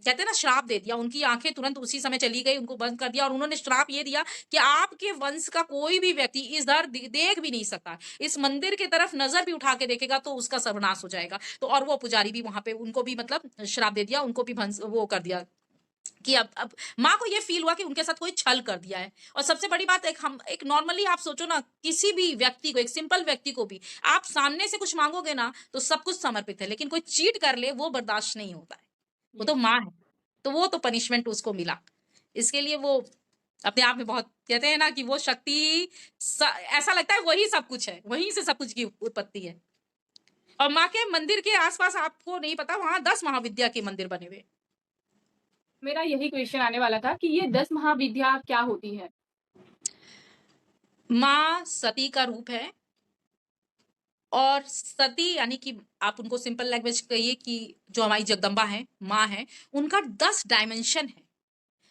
कहते हैं ना श्राप दे दिया, उनकी आँखें तुरंत उसी समय चली गई, उनको बंद कर दिया और उन्होंने श्राप ये दिया कि आपके वंश का कोई भी व्यक्ति इधर देख भी नहीं सकता। इस मंदिर की तरफ नज़र भी उठा के देखेगा तो उसका सर्वनाश हो जाएगा। तो और वो पुजारी भी वहाँ पे उनको भी मतलब श्राप दे दिया, उनको भी भंस वो कर दिया कि अब माँ को ये फ़ील हुआ कि उनके साथ कोई छल कर दिया है। और सबसे बड़ी बात एक नॉर्मली आप सोचो ना किसी भी व्यक्ति को, एक सिंपल व्यक्ति को भी आप सामने से कुछ माँगोगे ना तो सब कुछ समर्पित है, लेकिन कोई चीट कर ले वो बर्दाश्त नहीं होता है। वो तो यस। माँ है, तो वो तो पनिशमेंट उसको मिला। इसके लिए वो अपने आप में बहुत कहते हैं ना कि वो शक्ति स ऐसा लगता है वही सब कुछ है, वहीं से सब कुछ की उत्पत्ति है। और माँ के मंदिर के आस-पास आपको नहीं पता वहाँ 10 महाविद्या के मंदिर बने हुए हैं। मेरा यही क्वेश्चन आने वाला था कि ये 10 महाविद्या क्या होती है? माँ सती का रूप है और सती यानी कि आप उनको सिंपल लैंग्वेज कहिए कि जो हमारी जगदम्बा है, माँ है, उनका 10 डायमेंशन है।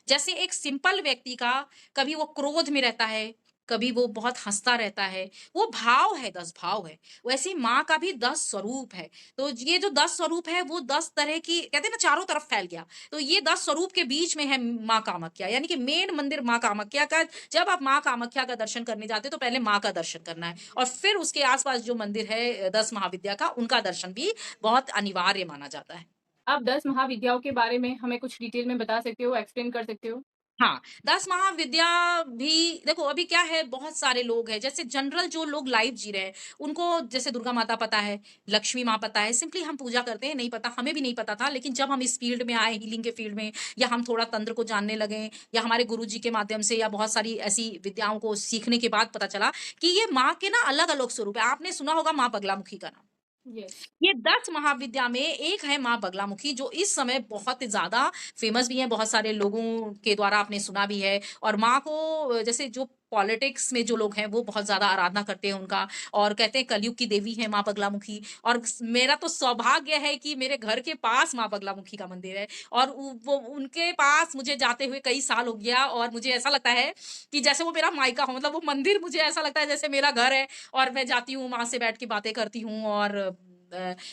जैसे एक सिंपल व्यक्ति का कभी वो क्रोध में रहता है, कभी वो बहुत हँसता रहता है, वो भाव है, 10 भाव है। वैसे ही माँ का भी 10 स्वरूप है। तो ये जो 10 स्वरूप है वो 10 तरह की कहते हैं ना चारों तरफ फैल गया। तो ये 10 स्वरूप के बीच में है माँ कामाख्या यानी कि मेन मंदिर माँ कामाख्या का जब आप माँ कामाख्या का दर्शन करने जाते हो तो पहले माँ का दर्शन करना है और फिर उसके आस-पास जो मंदिर है 10 महाविद्या का उनका दर्शन भी बहुत अनिवार्य माना जाता है। आप 10 महाविद्याओं के बारे में हमें कुछ डिटेल में बता सकते हो, एक्सप्लेन कर सकते हो? हाँ, 10 महाविद्या भी देखो अभी क्या है बहुत सारे लोग हैं, जैसे जनरल जो लोग लाइफ जी रहे हैं, उनको जैसे दुर्गा माता पता है, लक्ष्मी माँ पता है, सिंपली हम पूजा करते हैं, नहीं पता, हमें भी नहीं पता था, लेकिन जब हम इस फ़ील्ड में आए, हीलिंग के फ़ील्ड में या हम थोड़ा तंत्र को जानने लगे या हमारे गुरुजी के माध्यम से या बहुत सारी ऐसी विद्याओं को सीखने के बाद पता चला कि ये माँ के ना अलग-अलग स्वरूप है। आपने सुना होगा माँ बगलामुखी का नाम। यस। ये 10 महाविद्या में एक है माँ बगलामुखी जो इस समय बहुत ज़्यादा फ़ेमस भी है, बहुत सारे लोगों के द्वारा आपने सुना भी है और माँ को जैसे जो पॉलिटिक्स में जो लोग हैं वो बहुत ज़्यादा आराधना करते हैं उनका और कहते हैं कलयुग की देवी है माँ बगलामुखी और मेरा तो सौभाग्य है कि मेरे घर के पास माँ बगलामुखी का मंदिर है और वो उनके पास मुझे जाते हुए कई साल हो गया और मुझे ऐसा लगता है कि जैसे वो मेरा मायका हो मतलब वो मंदिर मुझे ऐसा लगता है जैसे मेरा घर है और मैं जाती हूँ वहाँ से बैठ के बातें करती हूँ और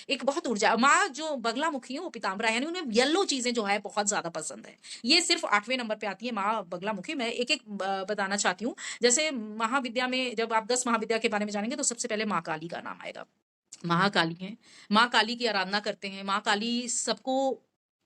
एक बहुत ऊर्जा माँ जो बगलामुखी है वो पीताम्बरा यानी उन्हें येलो चीज़ें जो है बहुत ज़्यादा पसंद है। ये सिर्फ़ 8वें नंबर पे आती है माँ बगलामुखी। मैं एक-एक ब बताना चाहती हूँ। जैसे महाविद्या में जब आप 10 महाविद्या के बारे में जानेंगे तो सबसे पहले माँ काली का नाम आएगा। महाकाली हैं, माँ काली की आराधना करते हैं। माँ काली सबको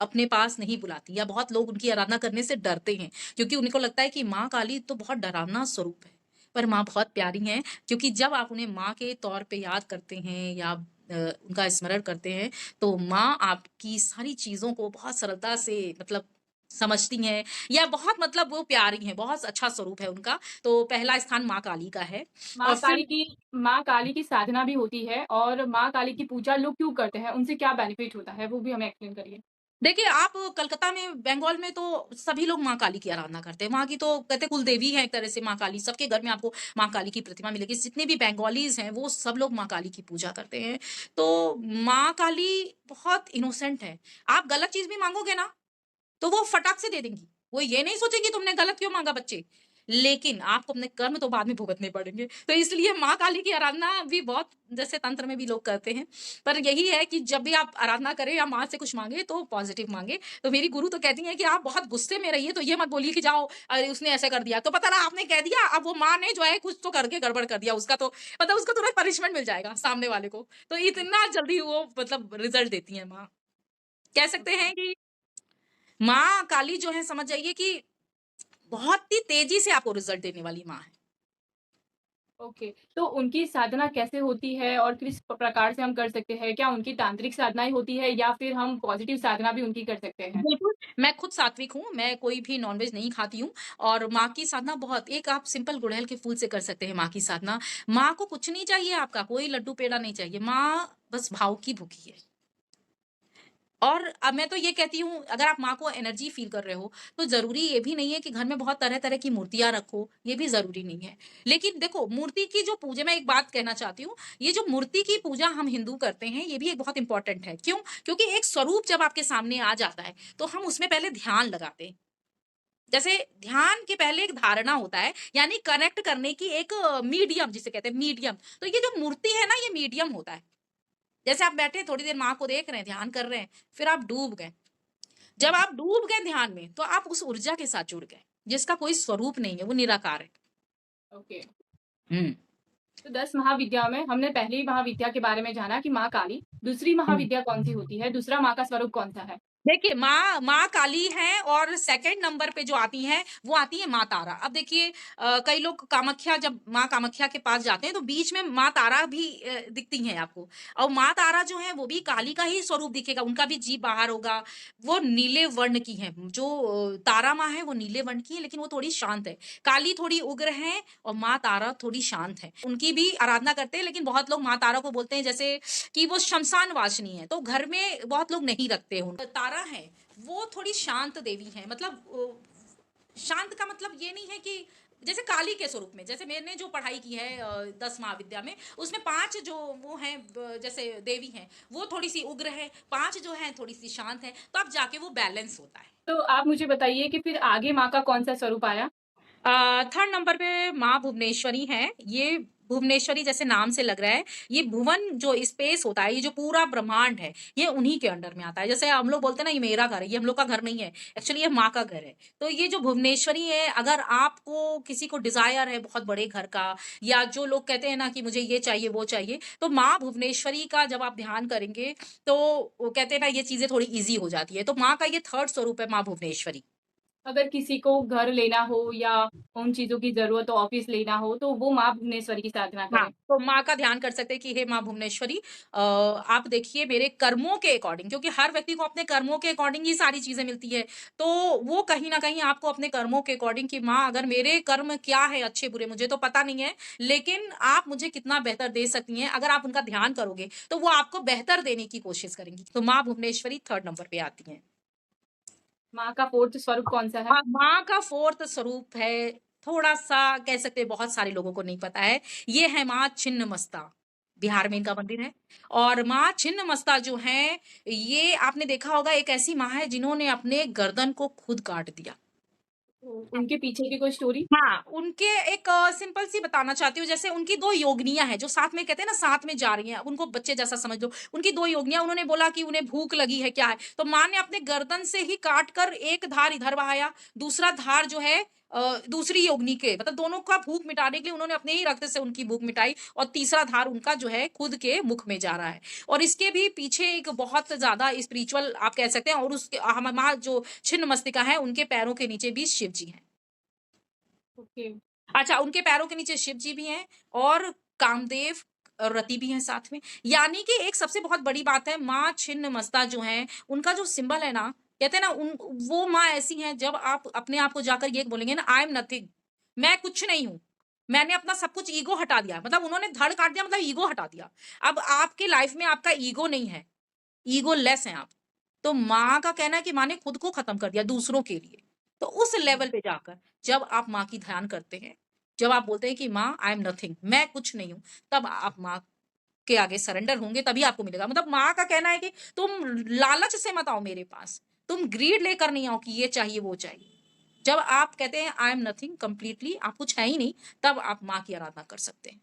अपने पास नहीं बुलाती या बहुत लोग उनकी आराधना करने से डरते हैं क्योंकि उनको लगता है कि माँ काली तो बहुत डरावना स्वरूप है। पर माँ बहुत प्यारी हैं क्योंकि जब आप उन्हें माँ के तौर पे याद करते हैं या उनका स्मरण करते हैं, तो माँ आपकी सारी चीज़ों को बहुत सरलता से मतलब समझती हैं या बहुत मतलब वो प्यारी हैं, बहुत अच्छा स्वरूप है उनका। तो पहला स्थान माँ काली का है और फिर माँ काली की साधना भी होती है और माँ काली की पूजा लोग क्यों करते हैं? उनसे क्या बेनिफिट होता है? वो भी हमें एक्सप्लेन करिए। देखिए, आप कलकत्ता में, बंगाल में तो सभी लोग माँ काली की आराधना करते हैं। वहाँ की तो कहते हैं कुलदेवी है एक तरह से माँ काली, सबके घर में आपको माँ काली की प्रतिमा मिलेगी। जितने भी बंगालीज़ हैं, वो सब लोग माँ काली की पूजा करते हैं। तो माँ काली बहुत इनोसेंट है। आप गलत चीज़ भी माँगोगे ना, तो वो फटाक से दे देंगी। वो ये नहीं सोचेगी तुमने गलत क्यों माँगा बच्चे। लेकिन आपको अपने कर्म तो बाद में भुगतने पड़ेंगे। तो इसलिए माँ काली की आराधना भी बहुत जैसे तंत्र में भी लोग करते हैं। पर यही है कि जब भी आप आराधना करें या माँ से कुछ माँगे तो पॉज़िटिव माँगे। तो मेरी गुरु तो कहती हैं कि आप बहुत गुस्से में रहिए तो ये मत बोलिए कि जाओ अरे उसने ऐसे कर दिया। तो पता ना आपने कह दिया अब वो माँ ने जो है कुछ तो करके गड़बड़ कर दिया उसका तो मतलब उसको तुरंत पनिशमेंट मिल जाएगा सामने वाले को। तो इतना जल्दी वो मतलब रिज़ल्ट देती हैं माँ। कह सकते हैं कि माँ काली जो है समझ जाइए कि बहुत ही तेज़ी से आपको रिज़ल्ट देने वाली माँ है। ओके, तो उनकी साधना कैसे होती है और किस प्रकार से हम कर सकते हैं? क्या उनकी तांत्रिक साधनाएँ होती है या फिर हम पॉज़िटिव साधना भी उनकी कर सकते हैं? बिल्कुल, मैं खुद सात्विक हूँ, मैं कोई भी नॉन-वेज नहीं खाती हूँ और माँ की साधना बहुत एक आप सिंपल गुड़हल के फूल से कर सकते हैं माँ की साधना। माँ को कुछ नहीं चाहिए आपका, कोई लड्डू पेड़ा नहीं चाहिए, माँ बस भाव की भूखी है। और अब मैं तो ये कहती हूँ अगर आप माँ को एनर्जी फ़ील कर रहे हो, तो ज़रूरी ये भी नहीं है कि घर में बहुत तरह-तरह की मूर्तियाँ रखो, ये भी ज़रूरी नहीं है। लेकिन देखो मूर्ति की जो पूजा मैं एक बात कहना चाहती हूँ, ये जो मूर्ति की पूजा हम हिंदू करते हैं, ये भी एक बहुत इम्पोर्टेंट है। क्यों? क्योंकि एक स्वरूप जब आपके सामने आ जाता है, तो हम उसमें पहले ध्यान लगाते हैं। जैसे ध्यान के पहले एक धारणा होता है, यानी कनेक्ट करने की एक मीडियम जिसे कहते हैं मीडियम। तो ये जो मूर्ति है ना, ये मीडियम होता है। जैसे आप बैठे थोड़ी देर माँ को देख रहे हैं, ध्यान कर रहे हैं, फिर आप डूब गए। जब आप डूब गए ध्यान में, तो आप उस ऊर्जा के साथ जुड़ गए, जिसका कोई स्वरूप नहीं है, वो निराकार है। ओके, हुँ, तो 10 महाविद्याओं में हमने पहली महाविद्या के बारे में जाना कि माँ काली, दूसरी हुँ। महाविद्या कौन-सी होती है? दूसरा माँ का स्वरूप कौन-सा है? देखिए, माँ माँ काली हैं और सेकंड नंबर पे जो आती हैं, वो आती है माँ तारा। अब देखिए कई लोग कामाख्या जब माँ कामाख्या के पास जाते हैं, तो बीच में माँ तारा भी दिखती हैं आपको और माँ तारा जो हैं, वो भी काली का ही स्वरूप दिखेगा, उनका भी जीभ बाहर होगा। वो नीले वर्ण की हैं, जो तारा माँ है, वो नीले वर्ण की है, लेकिन वो थोड़ी शांत है। काली थोड़ी उग्र हैं और माँ तारा थोड़ी शांत हैं। उनकी भी आराधना करते हैं, लेकिन बहुत लोग माँ तारा को बोलते हैं जैसे कि वो श्मशान वासिनी है, तो घर में बहुत लोग नहीं रखते उन तारा है, वो थोड़ी शांत देवी हैं मतलब शांत का मतलब ये नहीं है कि जैसे काली के स्वरूप में, जैसे मैंने जो पढ़ाई की है 10 महाविद्या में, उसमें 5 जो वो हैं जैसे देवी हैं, वो थोड़ी-सी उग्र है, 5 जो हैं थोड़ी-सी शांत है, तो अब जाके वो बैलेंस होता है। तो आप मुझे बताइए कि फिर आगे माँ का कौन-सा स्वरूप आया? थर्ड नंबर पे माँ भुवनेश्वरी हैं। ये भुवनेश्वरी जैसे नाम से लग रहा है, ये भुवन जो स्पेस होता है, ये जो पूरा ब्रह्मांड है, ये उन्हीं के अंडर में आता है। जैसे हम लोग बोलते हैं ना, ये मेरा घर है, ये हम लोग का घर नहीं है, एक्चुअली ये माँ का घर है। तो ये जो भुवनेश्वरी है, अगर आपको किसी को डिज़ायर है बहुत बड़े घर का या जो लोग कहते हैं ना कि मुझे ये चाहिए, वो चाहिए, तो माँ भुवनेश्वरी का जब आप ध्यान करेंगे, तो वो कहते हैं ना, ये चीज़ें थोड़ी ईज़ी हो जाती है। तो माँ का ये थर्ड स्वरूप है, माँ भुवनेश्वरी। अगर किसी को घर लेना हो या उन चीज़ों की ज़रूरत हो, ऑफ़िस लेना हो, तो वो माँ भुवनेश्वरी की साधना हाँ, करें। तो माँ का ध्यान कर सकते हैं कि हे माँ भुवनेश्वरी आप देखिए मेरे कर्मों के अकॉर्डिंग क्योंकि हर व्यक्ति को अपने कर्मों के अकॉर्डिंग ही सारी चीज़ें मिलती है। तो वो कहीं न कहीं आपको अपने कर्मों के अकॉर्डिंग कि माँ अगर मेरे कर्म क्या है अच्छे-बुरे मुझे तो पता नहीं है, लेकिन आप मुझे कितना बेहतर दे सकती हैं, अगर आप उनका ध्यान करोगे, तो वो आपको बेहतर देने की कोशिश करेंगी। तो माँ भुवनेश्वरी 3rd नंबर पे आती हैं। माँ का 4th स्वरूप कौन-सा है? माँ का 4th स्वरूप है, थोड़ा-सा कह सकते हैं बहुत सारे लोगों को नहीं पता है, ये है माँ छिन्नमस्ता, बिहार में इनका मंदिर है और माँ छिन्नमस्ता जो हैं, ये आपने देखा होगा एक ऐसी माँ है जिन्होंने अपने गर्दन को खुद काट दिया। तो उनके पीछे की कोई स्टोरी? हाँ, उनके एक सिंपल सी बताना चाहती हूँ, जैसे उनकी 2 योगिनियाँ हैं, जो साथ में कहते हैं ना साथ में जा रही हैं, उनको बच्चे जैसा समझ लो। उनकी 2 योगिनियाँ उन्होंने बोला कि उन्हें भूख लगी है, क्या है? तो माँ ने अपने गर्दन से ही काट कर एक धार इधर बहाया, दूसरा धार जो है दूसरी योगिनी के मतलब दोनों का भूख मिटाने के लिए उन्होंने अपने ही रक्त से उनकी भूख मिटाई और तीसरा धार उनका जो है खुद के मुख में जा रहा है। और इसके भी पीछे एक बहुत ज़्यादा स्पिरिचुअल आप कह सकते हैं और उसके हम माँ जो छिन्नमस्तिका हैं, उनके पैरों के नीचे भी शिव जी हैं। ओके। अच्छा, उनके पैरों के नीचे शिव जी भी हैं और कामदेव रति भी हैं साथ में। यानी कि एक सबसे बहुत बड़ी बात है माँ छिन्नमस्ता जो हैं, उनका जो सिंबल है ना, कहते हैं ना उन वो माँ ऐसी हैं जब आप अपने आप को जाकर ये बोलेंगे ना आई एम नथिंग मैं कुछ नहीं हूँ। मैंने अपना सब कुछ ईगो हटा दिया। मतलब उन्होंने धड़ काट दिया मतलब ईगो हटा दिया। अब आपकी लाइफ में आपका ईगो नहीं है, ईगो लेस हैं आप। तो माँ का कहना है कि माँ ने खुद को खत्म कर दिया दूसरों के लिए। तो उस लेवल पे जाकर जब आप माँ की ध्यान करते हैं, जब आप बोलते हैं कि माँ आई एम नथिंग मैं कुछ नहीं हूँ, तब आप माँ के आगे सरेंडर होंगे तभी आपको मिलेगा। मतलब माँ का कहना है कि तुम लालच से मत आओ मेरे पास, तुम ग्रीड लेकर नहीं आओ कि ये चाहिए, वो चाहिए। जब आप कहते हैं आई एम नथिंग कंप्लीटली, आप कुछ है ही नहीं, तब आप माँ की आराधना कर सकते हैं।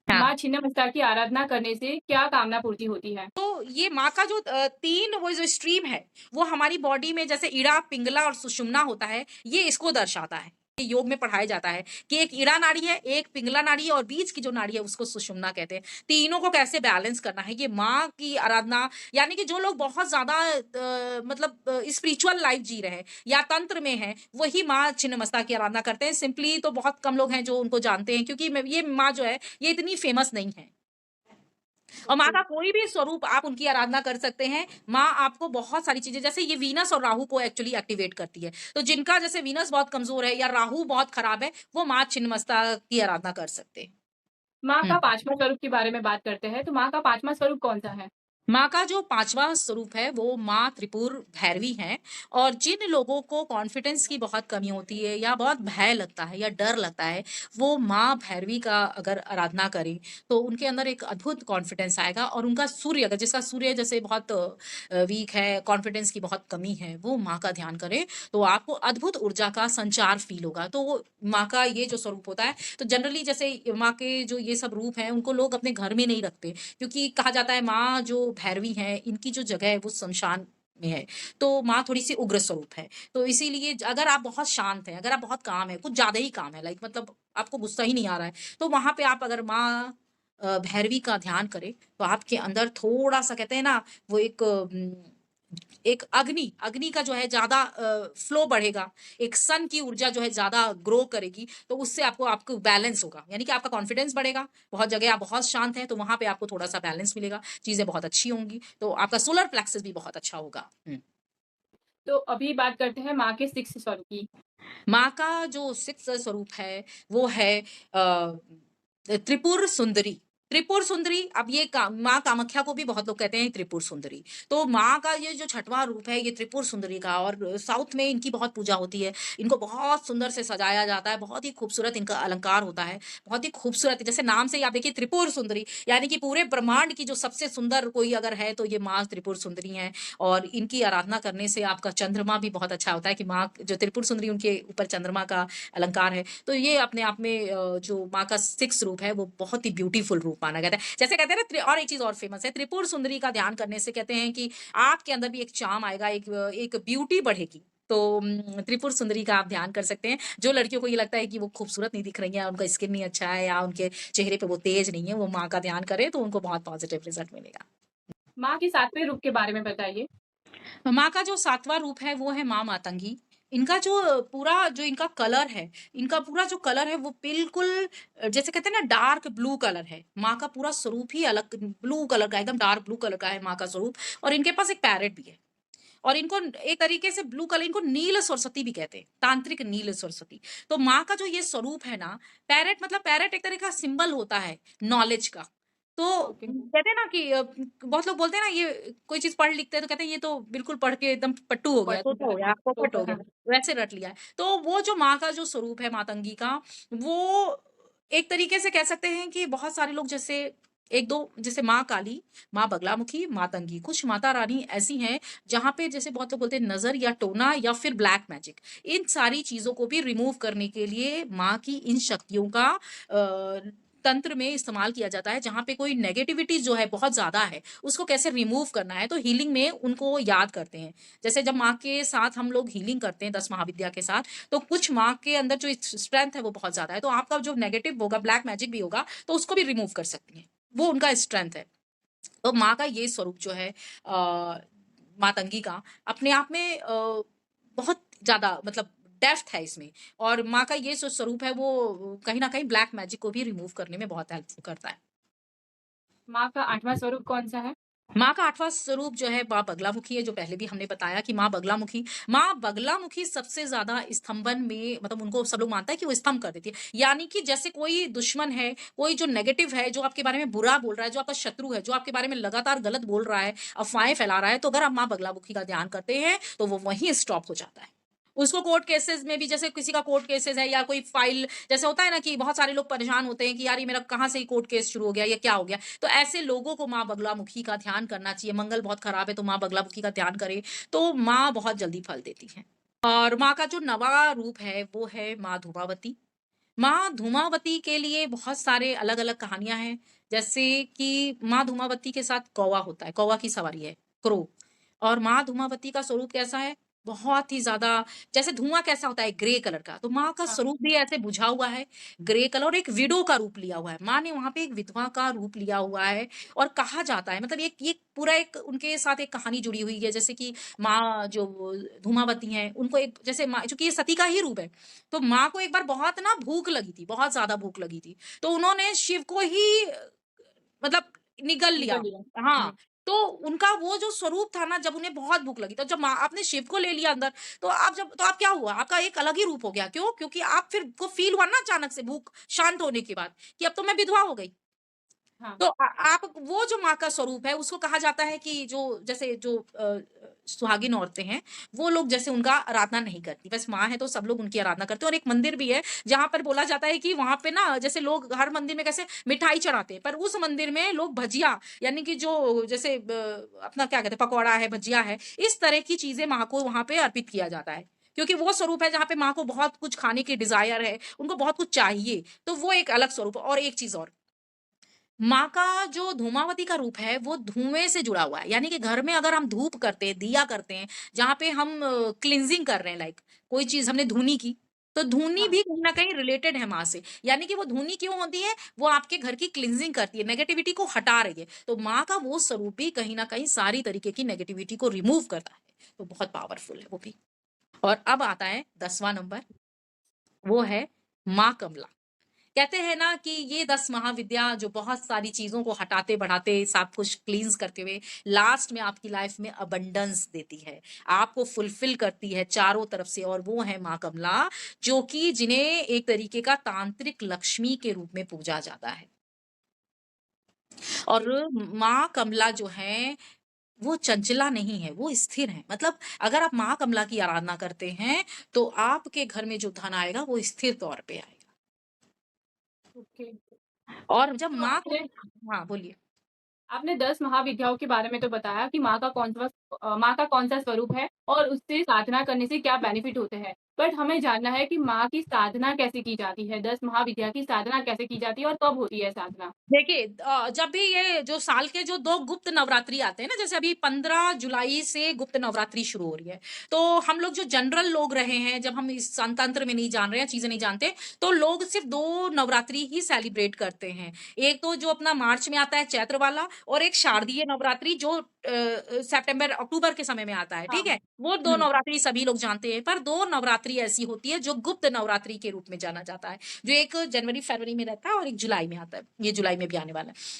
हाँ। माँ छिन्नमस्ता की आराधना करने से क्या कामना पूर्ति होती है? तो ये माँ का जो 3 वो जो स्ट्रीम है, वो हमारी बॉडी में जैसे इड़ा, पिंगला और सुषुम्ना होता है, ये इसको दर्शाता है। ये योग में पढ़ाया जाता है कि एक इड़ा नाड़ी है, एक पिंगला नाड़ी है और बीच की जो नाड़ी है उसको सुषुम्ना कहते हैं। तीनों को कैसे बैलेंस करना है, ये माँ की आराधना, यानी कि जो लोग बहुत ज़्यादा मतलब स्पिरिचुअल लाइफ जी रहे हैं या तंत्र में हैं, वही माँ छिन्नमस्ता की आराधना करते हैं। सिंपली तो बहुत कम लोग हैं जो उनको जानते हैं, क्योंकि ये माँ जो है, ये इतनी फेमस नहीं है। और माँ ओके। का कोई भी स्वरूप आप उनकी आराधना कर सकते हैं। माँ आपको बहुत सारी चीज़ें, जैसे ये वीनस और राहु को एक्चुअली एक्टिवेट करती है। तो जिनका जैसे वीनस बहुत कमज़ोर है या राहु बहुत खराब है, वो माँ छिन्नमस्ता की आराधना कर सकते हैं। माँ हुँ। का 5वाँ स्वरूप के बारे में बात करते हैं, तो माँ का 5वाँ स्वरूप कौन-सा है? माँ का जो 5वाँ स्वरूप है, वो माँ त्रिपुर भैरवी हैं। और जिन लोगों को कॉन्फिडेंस की बहुत कमी होती है या बहुत भय लगता है या डर लगता है, वो माँ भैरवी का अगर आराधना करें, तो उनके अंदर एक अद्भुत कॉन्फिडेंस आएगा। और उनका सूर्य, अगर जिसका सूर्य जैसे बहुत वीक है, कॉन्फिडेंस की बहुत कमी है, वो माँ का ध्यान करें, तो आपको अद्भुत ऊर्जा का संचार फ़ील होगा। तो वो माँ का ये जो स्वरूप होता है, तो जनरली जैसे माँ के जो ये सब रूप हैं, उनको लोग अपने घर में नहीं रखते। क्योंकि कहा जाता है माँ जो भैरवी हैं, इनकी जो जगह है वो श्मशान में है। तो माँ थोड़ी-सी उग्र स्वरूप है। तो इसीलिए अगर आप बहुत शांत हैं, अगर आप बहुत काम है, कुछ ज़्यादा ही काम है, लाइक मतलब आपको गुस्सा ही नहीं आ रहा है, तो वहाँ पे आप अगर माँ भैरवी का ध्यान करें, तो आपके अंदर थोड़ा-सा कहते हैं ना, वो एक अग्नि अग्नि का जो है ज़्यादा फ्लो बढ़ेगा, एक सन की ऊर्जा जो है ज़्यादा ग्रो करेगी, तो उससे आपको बैलेंस होगा, यानी कि आपका कॉन्फिडेंस बढ़ेगा। बहुत जगह आप बहुत शांत हैं, तो वहाँ पे आपको थोड़ा-सा बैलेंस मिलेगा, चीज़ें बहुत अच्छी होंगी, तो आपका सोलर प्लेक्सस भी बहुत अच्छा होगा। हुँ। तो अभी बात करते हैं माँ के 6 स्वरूप की। माँ का जो 6th स्वरूप है, वो है त्रिपुर सुंदरी। त्रिपुर सुंदरी, अब ये माँ कामाख्या को भी बहुत लोग कहते हैं त्रिपुर सुंदरी। तो माँ का ये जो 6वां रूप है, ये त्रिपुर सुंदरी का, और साउथ में इनकी बहुत पूजा होती है। इनको बहुत सुंदर से सजाया जाता है, बहुत ही खूबसूरत इनका अलंकार होता है, बहुत ही खूबसूरत, जैसे नाम से ही आप देखिए त्रिपुर सुंदरी, यानी कि पूरे ब्रह्मांड की जो सबसे सुंदर कोई अगर है, तो ये माँ त्रिपुर सुंदरी हैं। और इनकी आराधना करने से आपका चंद्रमा भी बहुत अच्छा होता है, कि माँ जो त्रिपुर सुंदरी, उनके ऊपर चंद्रमा का अलंकार है। तो ये अपने आप में जो माँ का 6 रूप है, वो बहुत ही ब्यूटीफुल रूप माना जाता है। जैसे कहते हैं ना, और एक चीज़ और फेमस है, त्रिपुर सुंदरी का ध्यान करने से कहते हैं कि आपके अंदर भी एक चार्म आएगा, एक ब्यूटी बढ़ेगी। तो त्रिपुर सुंदरी का आप ध्यान कर सकते हैं। जो लड़कियों को ये लगता है कि वो खूबसूरत नहीं दिख रही हैं, उनका स्किन नहीं अच्छा है या उनके चेहरे पे वो तेज नहीं है, वो माँ का ध्यान करें, तो उनको बहुत पॉजिटिव रिजल्ट मिलेगा। माँ के 7वें रूप के बारे में बताइए। माँ का जो 7वां रूप है, वो है माँ मातंगी। इनका जो पूरा जो इनका कलर है, इनका पूरा जो कलर है, वो बिल्कुल जैसे कहते हैं ना, डार्क ब्लू कलर है। माँ का पूरा स्वरूप ही अलग ब्लू कलर का, एकदम डार्क ब्लू कलर का है माँ का स्वरूप। और इनके पास एक पैरेट भी है। और इनको एक तरीके से ब्लू कलर, इनको नील सरस्वती भी कहते हैं, तांत्रिक नील सरस्वती। तो माँ का जो ये स्वरूप है ना, पैरेट, मतलब पैरेट एक तरह का सिंबल होता है नॉलेज का। तो ओके। कहते हैं ना कि बहुत लोग बोलते हैं ना, ये कोई चीज़ पढ़ लिखते हैं तो कहते हैं ये तो बिल्कुल पढ़ के एकदम पट्टू हो गया, तो हो गया, हाँ, पोपट तो हो गया, हाँ। वैसे रट लिया है। तो वो जो माँ का जो स्वरूप है मातंगी का, वो एक तरीके से कह सकते हैं कि बहुत सारे लोग जैसे 1-2, जैसे माँ काली, माँ बगलामुखी, मातंगी, कुछ माता रानी ऐसी हैं जहाँ पे जैसे बहुत लोग बोलते हैं नज़र या टोना या फिर ब्लैक मैजिक, इन सारी चीज़ों को भी रिमूव करने के लिए माँ की इन शक्तियों का तंत्र में इस्तेमाल किया जाता है। जहाँ पे कोई नेगेटिविटी जो है बहुत ज़्यादा है, उसको कैसे रिमूव करना है, तो हीलिंग में उनको याद करते हैं। जैसे जब माँ के साथ हम लोग हीलिंग करते हैं 10 महाविद्या के साथ, तो कुछ माँ के अंदर जो स्ट्रेंथ है वो बहुत ज़्यादा है, तो आपका जो नेगेटिव होगा, ब्लैक मैजिक भी होगा, तो उसको भी रिमूव कर सकती हैं। वो उनका स्ट्रेंथ है। तो माँ का ये स्वरूप जो है मातंगी का, अपने आप में बहुत ज़्यादा मतलब डेप्थ है इसमें। और माँ का ये जो स्वरूप है, वो कहीं न कहीं ब्लैक मैजिक को भी रिमूव करने में बहुत हेल्प करता है। माँ का 8वाँ स्वरूप कौन-सा है? माँ का 8वाँ स्वरूप जो है माँ बगलामुखी है, जो पहले भी हमने बताया कि माँ बगलामुखी सबसे ज़्यादा स्तंभन में, मतलब उनको सब लोग मानता है कि वो स्तंभ कर देती है। यानी कि जैसे कोई दुश्मन है, कोई जो नेगेटिव है, जो आपके बारे में बुरा बोल रहा है, जो आपका शत्रु है, जो आपके बारे में लगातार गलत बोल रहा है, अफ़वाहें फैला रहा है, तो अगर आप माँ बगलामुखी का ध्यान करते हैं, तो वो वहीं स्टॉप हो जाता है। उसको कोर्ट केसेज़ में भी, जैसे किसी का कोर्ट केसेज़ है या कोई फ़ाइल, जैसे होता है ना कि बहुत सारे लोग परेशान होते हैं कि यार ये मेरा कहाँ से कोर्ट केस शुरू हो गया, ये क्या हो गया? तो ऐसे लोगों को माँ बगलामुखी का ध्यान करना चाहिए। मंगल बहुत खराब है, तो माँ बगलामुखी का ध्यान करें, तो माँ बहुत जल्दी फल देती हैं। और माँ का जो नवा रूप है वो है माँ धूमावती। माँ धूमावती के लिए बहुत सारे अलग-अलग कहानियाँ हैं, जैसे कि माँ धूमावती के साथ कौवा होता है, कौवा की सवारी है, क्रो। और माँ धूमावती का स्वरूप कैसा है? बहुत ही ज़्यादा जैसे धुआँ कैसा होता है ग्रे कलर का, तो माँ का हाँ, स्वरूप भी ऐसे बुझा हुआ है, ग्रे कलर और एक विडो का रूप लिया हुआ है। माँ ने वहाँ पे एक विधवा का रूप लिया हुआ है और कहा जाता है मतलब एक ये पूरा एक उनके साथ एक कहानी जुड़ी हुई है, जैसे कि माँ जो धूमावती हैं, उनको एक जैसे माँ चूँकि ये सती का ही रूप है, तो माँ को एक बार बहुत ना भूख लगी थी, बहुत ज़्यादा भूख लगी थी। तो उन्होंने शिव को ही मतलब निगल लिया। निगल लिया। हाँ, हुँ, तो उनका वो जो स्वरूप था ना जब उन्हें बहुत भूख लगी, तो जब माँ आपने शिव को ले लिया अंदर, तो आप क्या हुआ? आपका एक अलग ही रूप हो गया। क्यों? क्योंकि आप फिर को फ़ील हुआ ना अचानक से भूख शांत होने के बाद कि अब तो मैं विधवा हो गई। हाँ, तो आप वो जो माँ का स्वरूप है उसको कहा जाता है कि जो जैसे जो सुहागिन औरतें हैं, वो लोग जैसे उनका आराधना नहीं करती। बस माँ है तो सब लोग उनकी आराधना करते हैं और एक मंदिर भी है, जहाँ पर बोला जाता है कि वहाँ पे ना जैसे लोग हर मंदिर में कैसे मिठाई चढ़ाते हैं, पर उस मंदिर में लोग भजिया यानी कि जो जैसे अपना क्या कहते हैं पकौड़ा है, भजिया है, इस तरह की चीज़ें माँ को वहाँ पे अर्पित किया जाता है। क्योंकि वो स्वरूप है जहाँ पे माँ को बहुत कुछ खाने की डिज़ायर है, उनको बहुत कुछ चाहिए, तो वो एक अलग स्वरूप है और एक चीज़ और माँ का जो धूमावती का रूप है, वो धुएँ से जुड़ा हुआ है। यानी कि घर में अगर हम धूप करते हैं, दिया करते हैं, जहाँ पे हम क्लींजिंग कर रहे हैं लाइक कोई चीज़ हमने धुनी की, तो धुनी हाँ। भी कहीं न कहीं रिलेटेड है माँ से। यानी कि वो धुनी क्यों होती है? वो आपके घर की क्लींजिंग करती है, नेगेटिविटी को हटा रही है। तो माँ का वो स्वरूप भी कहीं न कहीं सारी तरीके की नेगेटिविटी को रिमूव करता है। तो बहुत पावरफुल है वो भी। और अब आता है 10वाँ नंबर, वो है माँ कमला। कहते हैं ना कि ये 10 महाविद्या जो बहुत सारी चीज़ों को हटाते, बढ़ाते, सब कुछ क्लींस करते हुए लास्ट में आपकी लाइफ में अबंडेंस देती है। आपको फुलफिल करती है चारों तरफ से और वो है माँ कमला, जो कि जिन्हें एक तरीके का तांत्रिक लक्ष्मी के रूप में पूजा जाता है। और जी, माँ कमला जो है, वो चंचला नहीं है, वो स्थिर है। मतलब अगर आप माँ कमला की आराधना करते हैं, तो आपके घर में जो धन आएगा, वो स्थिर तौर पे आएगा। ओके। और जब तो माँ आपने को हाँ, बोलिए। आपने 10 महाविद्याओं के बारे में तो बताया कि माँ का कौन-सा स्वरूप है और उससे साधना करने से क्या बेनिफिट होते हैं। बट हमें जानना है कि माँ की साधना कैसे की जाती है? 10 महाविद्या की साधना कैसे की जाती है और कब होती है साधना? देखिए जब भी ये जो साल के जो 2 गुप्त नवरात्रि आते हैं ना, जैसे अभी 15 जुलाई से गुप्त नवरात्रि शुरू हो रही है। तो हम लोग जो जनरल लोग रहे हैं, जब हम इस तंत्र में नहीं जान रहे हैं, चीज़ें नहीं जानते, तो लोग सिर्फ़ 2 नवरात्रि ही सेलिब्रेट करते हैं। एक तो जो अपना मार्च में आता है चैत्र वाला और एक शारदीय नवरात्रि जो सितंबर, अक्टूबर के समय में आता है, हाँ। ठीक है? वो 2 हुँ, नवरात्रि सभी लोग जानते हैं, पर 2 नवरात्रि ऐसी होती है जो गुप्त नवरात्रि के रूप में जाना जाता है। जो एक जनवरी-फरवरी में रहता है और एक जुलाई में आता है। ये जुलाई में भी आने वाला है।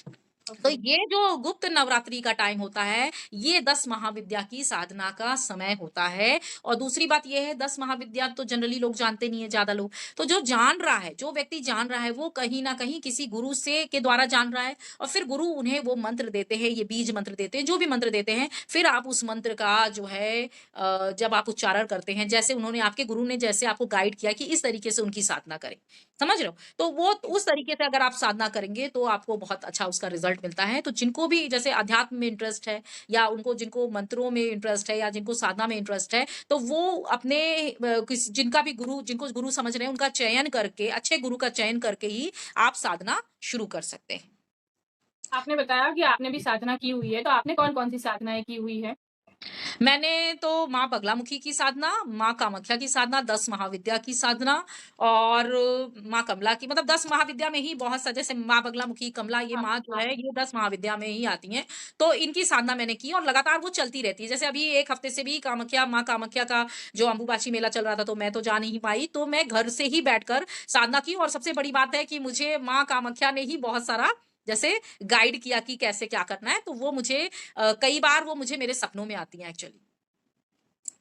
तो ओके। ये जो गुप्त नवरात्रि का टाइम होता है, ये 10 महाविद्या की साधना का समय होता है और दूसरी बात ये है 10 महाविद्या तो जनरली लोग जानते नहीं है ज़्यादा लोग। तो जो जान रहा है, जो व्यक्ति जान रहा है वो कहीं न कहीं किसी गुरु से के द्वारा जान रहा है और फिर गुरु उन्हें वो मंत्र देते हैं, ये बीज मंत्र देते हैं, जो भी मंत्र देते हैं, फिर आप उस मंत्र का जो है जब आप उच्चारण करते हैं, जैसे उन्होंने आपके गुरु ने जैसे आपको गाइड किया कि इस तरीके से उनकी साधना करें। समझ रहे हो? तो वो उस तरीके से अगर आप साधना करेंगे तो आपको बहुत अच्छा उसका रिज़ल्ट मिलता है। तो जिनको भी जैसे अध्यात्म में इंटरेस्ट है या उनको जिनको मंत्रों में इंटरेस्ट है या जिनको साधना में इंटरेस्ट है, तो वो अपने किस जिनका भी गुरु जिनको गुरु समझ रहे हैं उनका चयन करके, अच्छे गुरु का चयन करके ही आप साधना शुरू कर सकते हैं। आपने बताया कि आपने भी साधना की हुई है, तो आपने कौन-कौन सी साधनाएँ की हुई है? मैंने तो माँ बगलामुखी की साधना, माँ कामाख्या की साधना, 10 महाविद्या की साधना और माँ कमला की मतलब 10 महाविद्या में ही बहुत सा जैसे माँ बगलामुखी, कमला ये हाँ, माँ जो हाँ। है ये 10 महाविद्या में ही आती हैं। तो इनकी साधना मैंने की और लगातार वो चलती रहती है। जैसे अभी 1 हफ्ते से भी कामाख्या माँ कामाख्या का जो अम्बुबाची मेला चल रहा था तो मैं तो जा नहीं पाई, तो मैं घर से ही बैठकर साधना की और सबसे बड़ी बात है कि मुझे माँ कामाख्या ने ही बहुत सारा जैसे गाइड किया कि कैसे क्या करना है, तो वो मुझे कई बार वो मुझे मेरे सपनों में आती हैं एक्चुअली।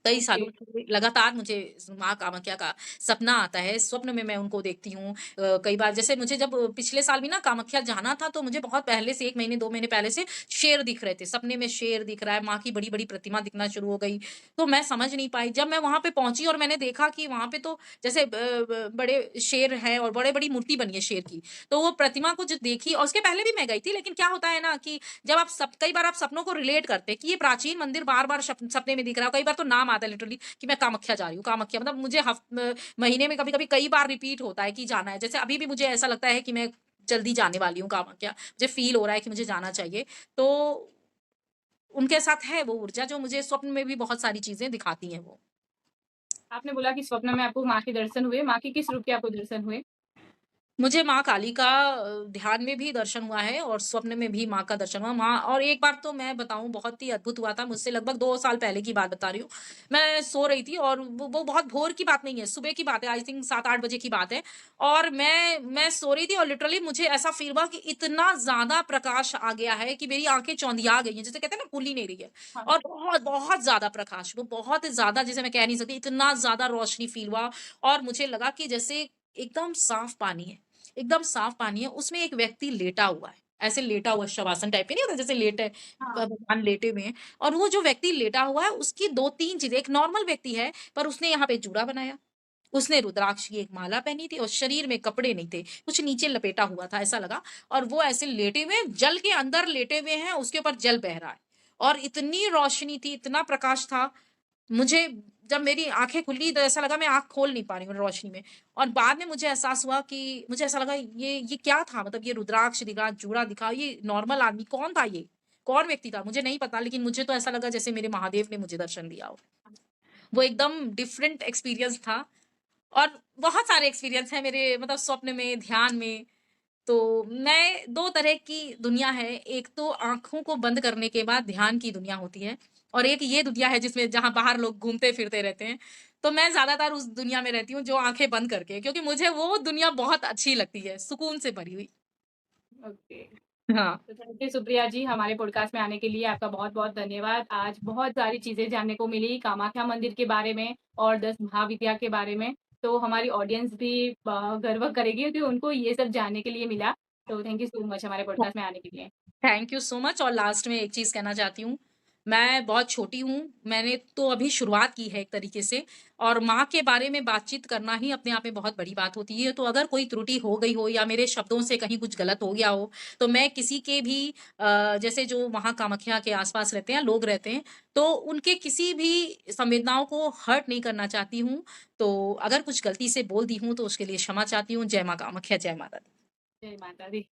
कई ओके, सालों से लगातार मुझे माँ कामाख्या का सपना आता है, स्वप्न में मैं उनको देखती हूँ। कई बार जैसे मुझे जब पिछले साल भी ना कामाख्या जाना था, तो मुझे बहुत पहले से 1 महीने, 2 महीने पहले से शेर दिख रहे थे। सपने में शेर दिख रहा है, माँ की बड़ी-बड़ी प्रतिमा दिखना शुरू हो गई। तो मैं समझ नहीं पाई। जब मैं वहाँ पे पहुँची और मैंने देखा कि वहाँ पे तो जैसे बड़े शेर हैं और बड़े-बड़ी मूर्ति बनी है शेर की। तो वो प्रतिमा को जब देखी और उसके पहले भी मैं गई थी, लेकिन क्या होता है ना कि जब आप कई बार आप सपनों को रिलेट करते हैं कि ये प्राचीन मंदिर बार-बार सपने में दिख रहा है, कई बार तो नाम आता है लिटरली कि मैं कामाख्या जा रही हूँ, कामाख्या मतलब मुझे महीने में कभी-कभी कई बार रिपीट होता है कि जाना है। जैसे अभी भी मुझे ऐसा लगता है कि मैं जल्दी जाने वाली हूँ कामाख्या, मुझे फ़ील हो रहा है कि मुझे जाना चाहिए। तो उनके साथ है वो ऊर्जा जो मुझे स्वप्न में भी बहुत सारी चीज़ें दिखाती हैं वो। आपने बोला कि स्वप्न में आपको माँ के दर्शन हुए, माँ के किस रूप के आपको दर्शन हुए? मुझे माँ काली का ध्यान में भी दर्शन हुआ है और स्वप्न में भी माँ का दर्शन हुआ। माँ और एक बार तो मैं बताऊँ बहुत ही अद्भुत हुआ था मुझसे लगभग 2 साल पहले की बात बता रही हूँ। मैं सो रही थी और वो बहुत भोर की बात नहीं है, सुबह की बात है आई थिंक 7-8 बजे की बात है और मैं सो रही थी और लिटरली मुझे ऐसा फ़ील हुआ कि इतना ज़्यादा प्रकाश आ गया है कि मेरी आँखें चौंधिया गई हैं, जिसे कहते हैं ना खुल ही नहीं रही है हाँ। और बहुत, बहुत ज़्यादा प्रकाश, वो बहुत ज़्यादा जिसे मैं कह नहीं सकती, इतना ज़्यादा रोशनी फ़ील हुआ और मुझे लगा कि जैसे एकदम साफ पानी है। एकदम साफ पानी है, उसमें एक व्यक्ति लेटा हुआ है। ऐसे लेटा हुआ शवासन टाइप के नहीं होता जैसे लेटे हाँ। भगवान लेटे हुए हैं और वो जो व्यक्ति लेटा हुआ है उसकी 2-3 चीज़ें एक नॉर्मल व्यक्ति है, पर उसने यहाँ पे जूड़ा बनाया। उसने रुद्राक्ष की एक माला पहनी थी और शरीर में कपड़े नहीं थे, कुछ नीचे लपेटा हुआ था ऐसा लगा और वो ऐसे लेटे हुए जल के अंदर लेटे हुए हैं, उसके ऊपर जल बह रहा है और इतनी रोशनी थी, इतना प्रकाश था मुझे जब मेरी आँखें खुली तो ऐसा लगा मैं आँख खोल नहीं पा रही हूँ रोशनी में और बाद में मुझे एहसास हुआ कि मुझे ऐसा लगा ये क्या था? मतलब ये रुद्राक्ष दिखा, जूड़ा दिखा, ये नॉर्मल आदमी कौन था ये? कौन व्यक्ति था? मुझे नहीं पता लेकिन मुझे तो ऐसा लगा जैसे मेरे महादेव ने मुझे दर्शन दिया हो। वो एकदम डिफरेंट एक्सपीरियंस था और बहुत सारे एक्सपीरियंस हैं मेरे मतलब स्वप्न में, ध्यान में। तो मैं 2 तरह की दुनिया है, एक तो आँखों को बंद करने के बाद ध्यान की दुनिया होती है और एक ये दुनिया है जिसमें जहाँ बाहर लोग घूमते-फिरते रहते हैं। तो मैं ज़्यादातर उस दुनिया में रहती हूँ जो आँखें बंद करके क्योंकि मुझे वो दुनिया बहुत अच्छी लगती है, सुकून से भरी हुई। ओके। हाँ, तो थैंक यू सुप्रिया जी, हमारे पॉडकास्ट में आने के लिए आपका बहुत-बहुत धन्यवाद। आज बहुत सारी चीज़ें जानने को मिली कामाख्या मंदिर के बारे में और 10 महाविद्या के बारे में। तो हमारी ऑडियंस भी गर्व करेगी क्योंकि उनको ये सब जानने के लिए मिला। तो थैंक यू सो मच हमारे पॉडकास्ट में आने के लिए। थैंक यू सो मच और लास्ट में एक चीज़ कहना चाहती हूँ, मैं बहुत छोटी हूँ, मैंने तो अभी शुरुआत की है एक तरीके से और माँ के बारे में बातचीत करना ही अपने आप में बहुत बड़ी बात होती है। तो अगर कोई त्रुटि हो गई हो या मेरे शब्दों से कहीं कुछ गलत हो गया हो, तो मैं किसी के भी जैसे जो वहाँ कामाख्या के आस-पास रहते हैं, लोग रहते हैं, तो उनके किसी भी संवेदनाओं को हर्ट नहीं करना चाहती हूँ। तो अगर कुछ गलती से बोल दी हूँ, तो उसके लिए क्षमा चाहती हूँ। जय माँ कामाख्या, जय माता दी। जय माता दी।